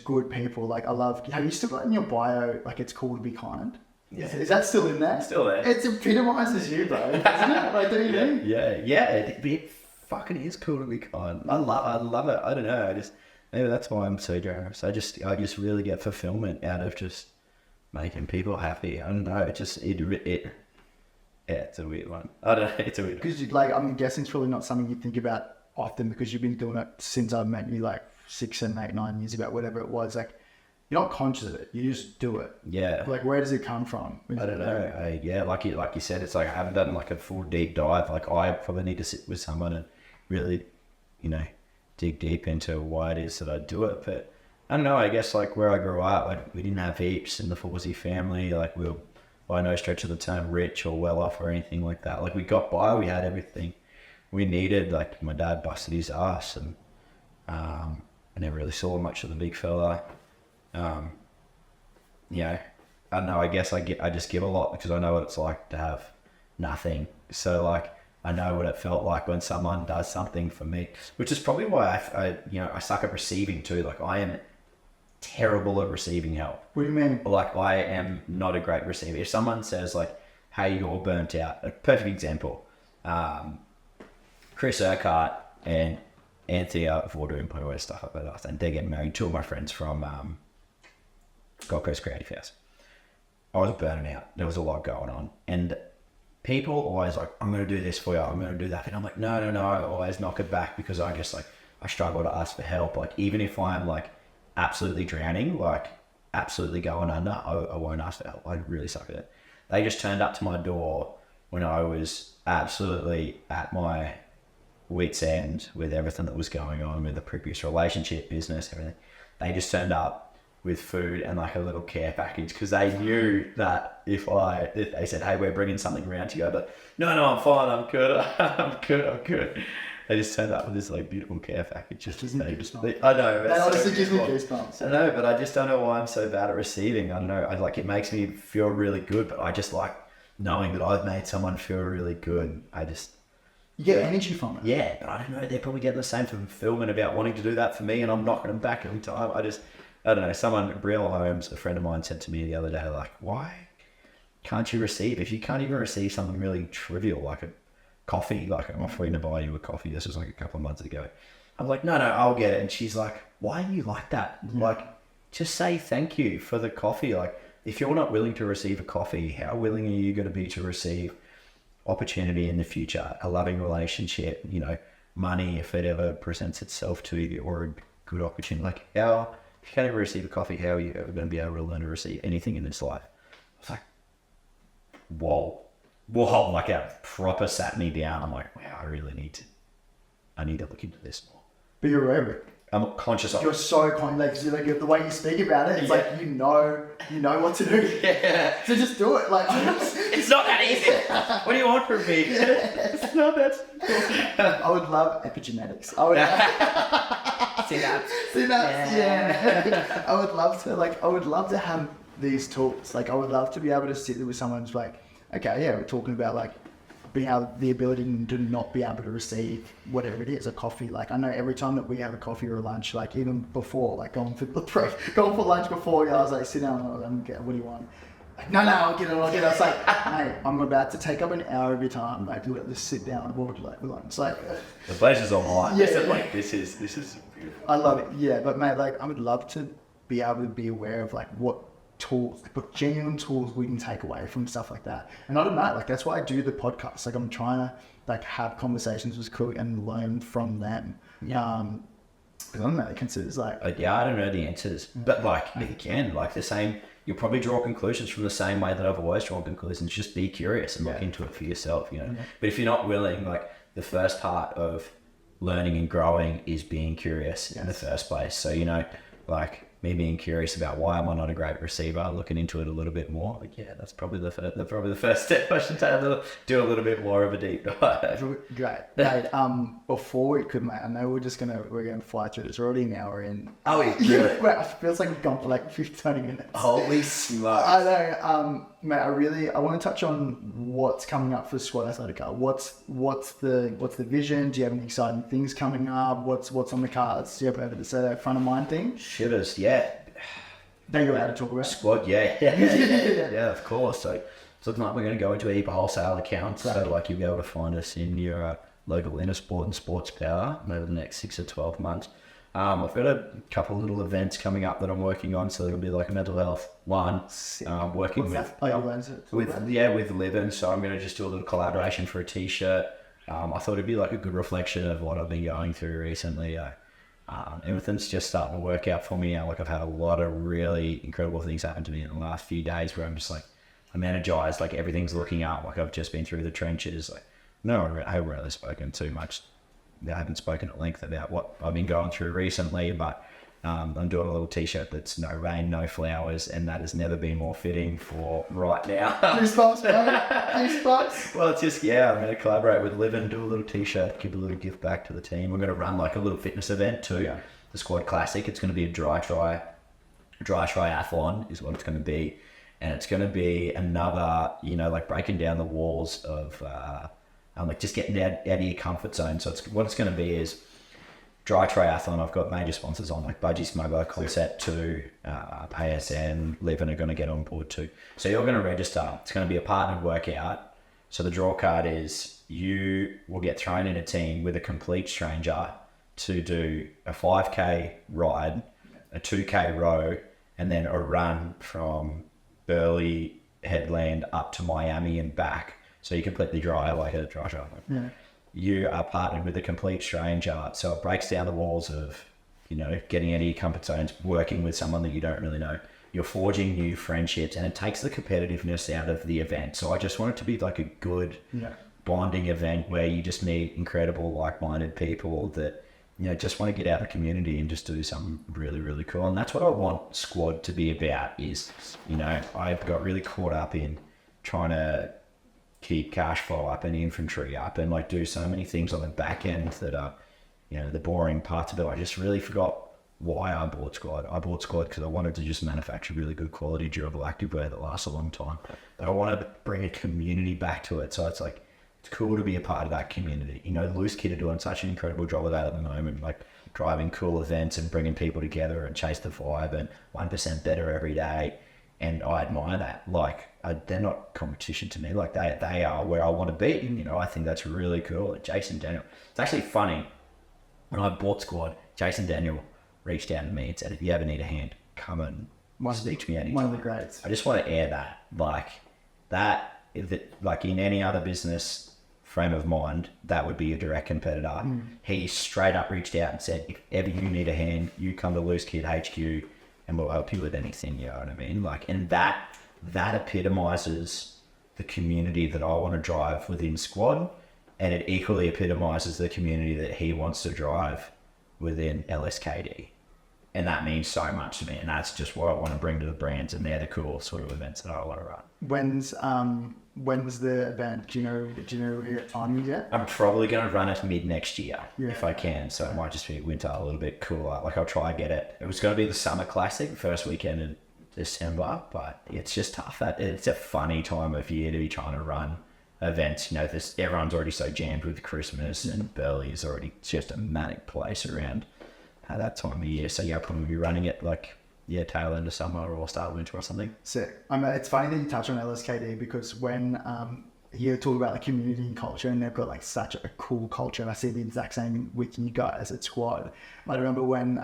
good people. Like I love. Have you still got in your bio like it's cool to be kind? Yeah. Is that still in there? Still there. It epitomizes you, bro. Isn't it? Like, don't you think? Yeah. It fucking is cool to be kind. I love it. I don't know. Maybe that's why I'm so generous. I just really get fulfillment out of just making people happy. I don't know. It's a weird one. I don't know. It's a weird one. Because like I'm guessing it's probably not something you think about often because you've been doing it since I met you like 6, 7, 8, 9 years about whatever it was. Like you're not conscious of it. You just do it. Yeah. Like where does it come from? I don't know. Like you said, it's like I haven't done like a full deep dive. Like I probably need to sit with someone and really, dig deep into why it is that I do it. But I don't know. I guess like where I grew up, like we didn't have heaps in the Fawzi family. Like we were by no stretch of the term rich or well off or anything like that. Like we got by. We had everything we needed. Like my dad busted his ass, and I never really saw much of the big fella. I don't know, I guess I just give a lot because I know what it's like to have nothing. So like, I know what it felt like when someone does something for me, which is probably why I suck at receiving too. Like I am terrible at receiving help. What do you mean? Like I am not a great receiver. If someone says like, hey, you're burnt out, a perfect example, Chris Urquhart and Anthony are doing plenty stuff like that, and they're getting married. Two of my friends from Gold Coast Creative House. I was burning out. There was a lot going on, and people always like, I'm going to do this for you. I'm going to do that. And I'm like, no. I always knock it back because I just like, I struggle to ask for help. Like even if I'm like absolutely drowning, like absolutely going under, I won't ask for help. I really suck at it. They just turned up to my door when I was absolutely at my wit's end with everything that was going on with the previous relationship, business, everything. They just turned up with food and like a little care package because they knew that if they said, hey, we're bringing something around to you, but no, I'm fine, I'm good, I'm good. They just turned up with this like beautiful care package. I know. That honestly gives me goosebumps. I know, but I just don't know why I'm so bad at receiving. I don't know. It makes me feel really good, but I just like knowing that I've made someone feel really good. You get energy from it. Yeah, but I don't know. They're probably getting the same fulfillment about wanting to do that for me, and I'm knocking them back every time. I don't know. Brielle Holmes, a friend of mine, said to me the other day, like, why can't you receive? If you can't even receive something really trivial, like a coffee, like I'm offering to buy you a coffee. This was like a couple of months ago. I'm like, no, I'll get it. And she's like, why are you like that? Mm-hmm. Like, just say thank you for the coffee. Like, if you're not willing to receive a coffee, how willing are you going to be to receive opportunity in the future, a loving relationship, money if it ever presents itself to you, or a good opportunity? Like, if you can't ever receive a coffee, how are you ever going to be able to learn to receive anything in this life? I was like, whoa, like it proper sat me down. I'm like, wow, I need to look into this more. But you're aware of it. I'm conscious of. You're so like the way you speak about it, it's like you know what to do. Yeah. So just do it. Like it's not that easy. What do you want from me? It's not that. I would love epigenetics. I would synapse. Yeah. I would love to have these tools. Like I would love to be able to sit there with someone who's like, okay, yeah, we're talking about like being able, the ability to not be able to receive whatever it is, a coffee. Like I know every time that we have a coffee or a lunch, like even before, like going for lunch before, I was like, sit down and get, what do you want? Like, no, I'll get it. I was like, mate, I'm about to take up an hour of your time. Like, let's sit down and walk. Like, it's like the pleasure's all mine. Yeah, this is beautiful. I love it. Yeah, but mate, like I would love to be able to be aware of like what tools, but genuine tools we can take away from stuff like that. And I don't know, like that's why I do the podcast. Like I'm trying to like have conversations with crew and learn from them. Yeah. Because I don't know, it considers like I don't know the answers, but like again, like the same. You'll probably draw conclusions from the same way that I've always drawn conclusions. Just be curious and look into it for yourself, you know. Yeah. But if you're not willing, like the first part of learning and growing is being curious in the first place. So, you know, like me being curious about why am I not a great receiver, looking into it a little bit more. Like, yeah, that's probably the first step. I should do a little bit more of a deep dive. Great. Mate, before we could, mate, I know we're gonna fly through this. We're already an hour in. Oh, yeah. It feels like we've gone for like 20 minutes. Holy smokes. I know. Mate, I want to touch on what's coming up for Sqd Athletica. What's the vision? Do you have any exciting things coming up? What's on the cards? Do you ever say that front of mind thing? Shivers, yeah. Don't you allowed to talk about Sqd, yeah, of course. So it's looking like we're going to go into a wholesale account. Right. So like you'll be able to find us in your local Intersport and Sports Power over the next 6 or 12 months. I've got a couple of little events coming up that I'm working on, so it'll be like a mental health one. Working with Livin. So I'm going to just do a little collaboration for a t-shirt. I thought it'd be like a good reflection of what I've been going through recently. Everything's just starting to work out for me now. Like I've had a lot of really incredible things happen to me in the last few days where I'm just like, I'm energized, like everything's looking up, like I've just been through the trenches. Like, no, I haven't really spoken too much. I haven't spoken at length about what I've been going through recently, but I'm doing a little t-shirt that's no rain, no flowers, and that has never been more fitting for right now. Goosebumps, bro. Goosebumps. Well, it's just, I'm going to collaborate with Liv and do a little t-shirt, give a little gift back to the team. We're going to run like a little fitness event too, the Sqd Classic. It's going to be a dry triathlon is what it's going to be. And it's going to be another, like breaking down the walls of, like just getting out of your comfort zone. So what it's going to be is dry triathlon. I've got major sponsors on like Budgie Smobo, Concept 2, ASN, Livin are going to get on board too. So you're going to register. It's going to be a partnered workout. So the draw card is you will get thrown in a team with a complete stranger to do a 5K ride, a 2K row, and then a run from Burleigh Headland up to Miami and back. So you're completely dry, like a dry triathlon. Yeah. You are partnered with a complete stranger. So it breaks down the walls of, getting out of your comfort zones, working with someone that you don't really know. You're forging new friendships and it takes the competitiveness out of the event. So I just want it to be like a good bonding event where you just meet incredible like-minded people that, just want to get out of the community and just do something really, really cool. And that's what I want Sqd to be about is, I've got really caught up in trying to keep cash flow up and infantry up and like do so many things on the back end that are, the boring parts of it. I just really forgot why I bought Sqd. I bought Sqd because I wanted to just manufacture really good quality durable activewear that lasts a long time. But I wanted to bring a community back to it. So it's like, it's cool to be a part of that community. Loose Kid are doing such an incredible job of that at the moment, like driving cool events and bringing people together and chase the vibe and 1% better every day. And I admire that. Like, they're not competition to me. Like, they are where I want to be. And, I think that's really cool. Jason Daniel. It's actually funny. When I bought Sqd, Jason Daniel reached out to me and said, if you ever need a hand, come and speak to me anytime. One of the greats. I just want to air that. Like in any other business frame of mind, that would be a direct competitor. He straight up reached out and said, if ever you need a hand, you come to Loose Kid HQ and we'll help you with anything, you know what I mean? Like, and that epitomizes the community that I want to drive within Sqd, and it equally epitomizes the community that he wants to drive within LSKD. And that means so much to me. And that's just what I want to bring to the brands. And they're the cool sort of events that I want to run. When's the event? Do you know your timing yet? I'm probably going to run it mid next year if I can. So it might just be winter, a little bit cooler. Like I'll try and get it. It was going to be the summer classic, first weekend in December, but it's just tough. It's a funny time of year to be trying to run events. You know, everyone's already so jammed with Christmas, and Bali is already just a manic place around at that time of year. So yeah, I'll probably be running it like tail end of summer or start of winter or something. Sick. It's funny that you touch on LSKD because when you talk about the community and culture, and they've got like such a cool culture, and I see the exact same with you guys at Sqd. I remember when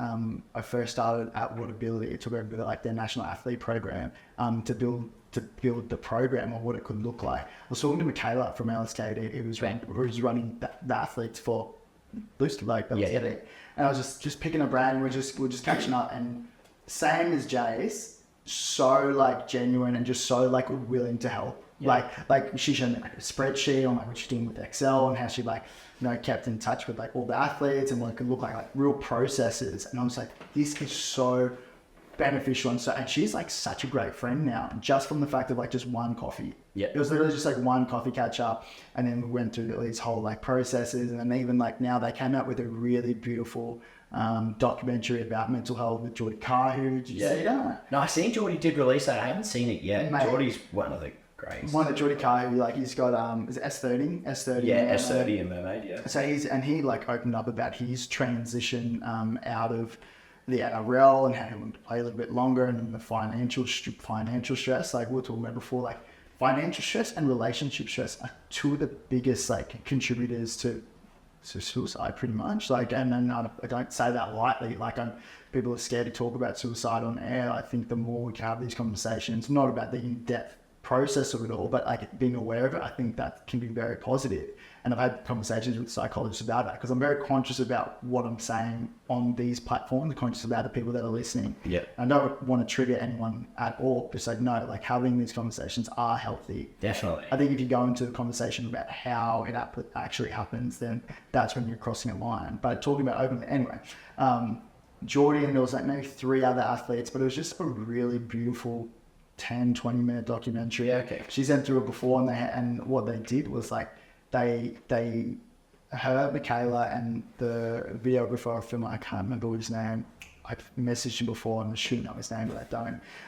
I first started at Waterability, it took over like their national athlete program to build the program or what it could look like. I was talking to Michaela from LSKD, who was running the athletes for Booster Lake, and I was just picking her brain, and we're just catching up, and same as Jay's, so like genuine and just so like willing to help. Like she showed me like a spreadsheet on like what she's doing with Excel and how she like, you know, kept in touch with like all the athletes and what it could look like real processes. And I was like, this is so beneficial. And she's like such a great friend now, just from the fact of like just one coffee. Yeah. It was literally just like one coffee catch up, and then we went through these whole like processes, and then even like now they came out with a really beautiful documentary about mental health with Geordie Cahill. Did you see that? No, I seen Geordie did release that. I haven't seen it yet. Mate, Geordie's one of the greats. One of Geordie Cahill, like he's got is it S30? S30. Yeah, S30 and Mermaid, yeah. So he like opened up about his transition out of the NRL and how he wanted to play a little bit longer, and the financial stress, like we were talking about before, like financial stress and relationship stress are two of the biggest like contributors to suicide, pretty much. Like, and I don't say that lightly. Like, people are scared to talk about suicide on air. I think the more we can have these conversations, not about the in-depth process of it all, but like being aware of it, I think that can be very positive. And I've had conversations with psychologists about that because I'm very conscious about what I'm saying on these platforms, conscious about the people that are listening. Yeah. I don't want to trigger anyone at all, because I know like having these conversations are healthy. Definitely. I think if you go into a conversation about how it actually happens, then that's when you're crossing a line. But talking about openly, anyway, Geordie, and there was like maybe 3 other athletes, but it was just a really beautiful 10-20 minute documentary. Yeah, okay. She sent through it before, and what they did was like her, Michaela, and the videographer or filmer, I can't remember his name. I've messaged him before and I should know his name, but I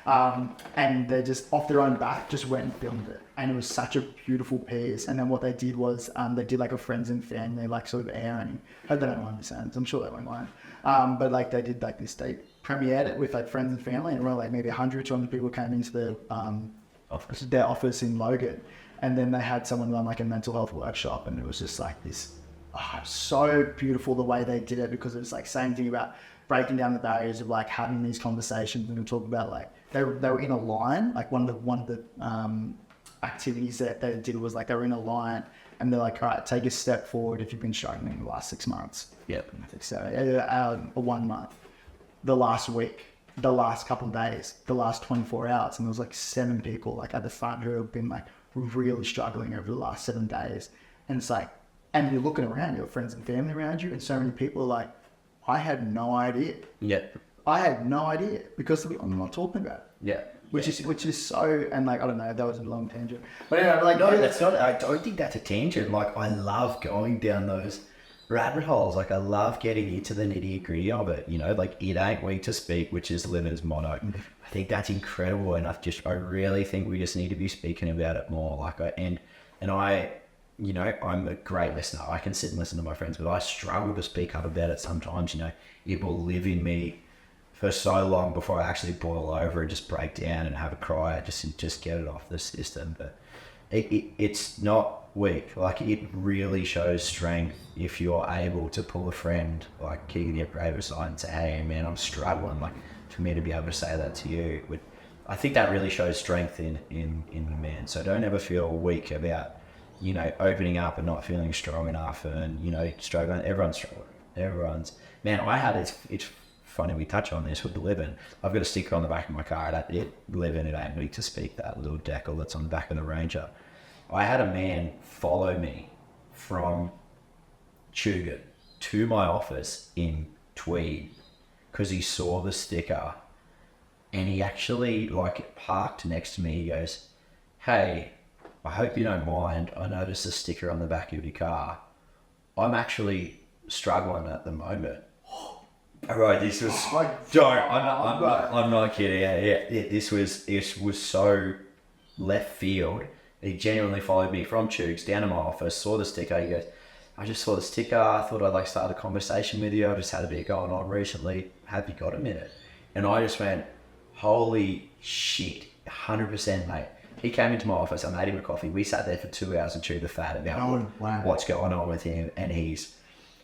don't. And they just off their own back just went and filmed it, and it was such a beautiful piece. And then what they did was they did like a friends and family like sort of airing. I hope they don't mind this, I'm sure they won't mind. But like they did like this, they premiered it with like friends and family, and around like maybe 100, 200 people came into their office in Logan. And then they had someone run like a mental health workshop, and it was just like this, so beautiful the way they did it, because it was like same thing about breaking down the barriers of like having these conversations. And we talk about like they were in a line, like one of the activities that they did was like they were in a line, and they're like, all right, take a step forward if you've been struggling in the last 6 months. Yep. I think so. 1 month, the last week, the last couple of days, the last 24 hours, and there was like 7 people like at the front who have been like really struggling over the last 7 days. And it's like, and you're looking around, your friends and family around you, and so many people are like, I had no idea. Yeah. I had no idea because I'm not talking about it. Yeah. Which is so, and like, I don't know, that was a long tangent. But anyway, like, no, that's not, I don't think that's a tangent. Like, I love going down those rabbit holes. Like, I love getting into the nitty gritty of it, you know, like it ain't weak to speak, which is Leonard's motto. I think that's incredible. And I really think we just need to be speaking about it more. Like, you know, I'm a great listener. I can sit and listen to my friends, but I struggle to speak up about it sometimes. You know, it will live in me for so long before I actually boil over and just break down and have a cry, just get it off the system. But it's not weak. Like, it really shows strength if you're able to pull a friend like Keegan aside and say, hey man, I'm struggling. Like, for me to be able to say that to you, I think that really shows strength in the man. So don't ever feel weak about, you know, opening up and not feeling strong enough, and, you know, struggling. Everyone's struggling. Man, it's funny we touch on this with the Livin. I've got a sticker on the back of my car that Livin, it ain't weak to speak, that little decal that's on the back of the Ranger. I had a man follow me from Keegan to my office in tweed because he saw the sticker and he actually like parked next to me. He goes, "Hey, I hope you don't mind. I noticed a sticker on the back of your car. I'm actually struggling at the moment." Right, this was. I'm not kidding. Yeah. This was so left field. He genuinely followed me from Tubes down to my office, saw the sticker. He goes, "I just saw the sticker. I thought I'd like start a conversation with you. I just had a bit going on recently. Have you got a minute?" And I just went, "Holy shit, 100%, mate." He came into my office. I made him a coffee. We sat there for 2 hours and chewed the fat about what's going on with him. And he's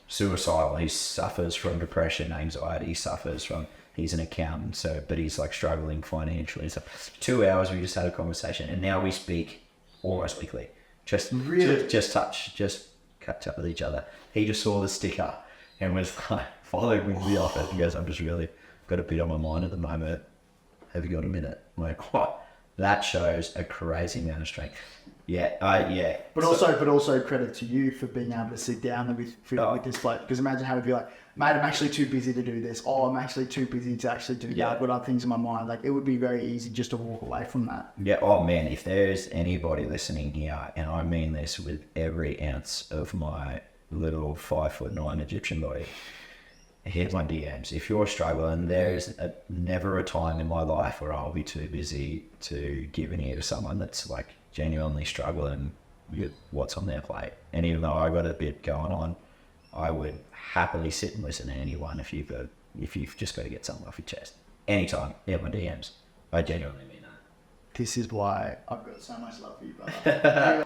suicidal. He suffers from depression, anxiety. He suffers from. He's an accountant, but he's like struggling financially. So 2 hours, we just had a conversation, and now we speak almost weekly. Just catch up with each other. He just saw the sticker and was like, followed me to the office. He goes, "I'm just really got a bit on my mind at the moment. Have you got a minute?" I'm like, "What?" That shows a crazy amount of strength. Yeah. But also credit to you for being able to sit down with this bloke. Because imagine how it'd be like, "Mate, I'm actually too busy to do this." "Oh, I'm actually too busy to actually do that. I've got other things in my mind." Like, it would be very easy just to walk away from that. Yeah. Oh man, if there's anybody listening here, and I mean this with every ounce of my little 5'9" Egyptian body, here's my DMs. If you're struggling, there's never a time in my life where I'll be too busy to give an ear to someone that's like genuinely struggling with what's on their plate. And even though I got a bit going on, I would happily sit and listen to anyone if you've just got to get something off your chest. Anytime, my DMs. I genuinely mean that. This is why I've got so much love for you, brother.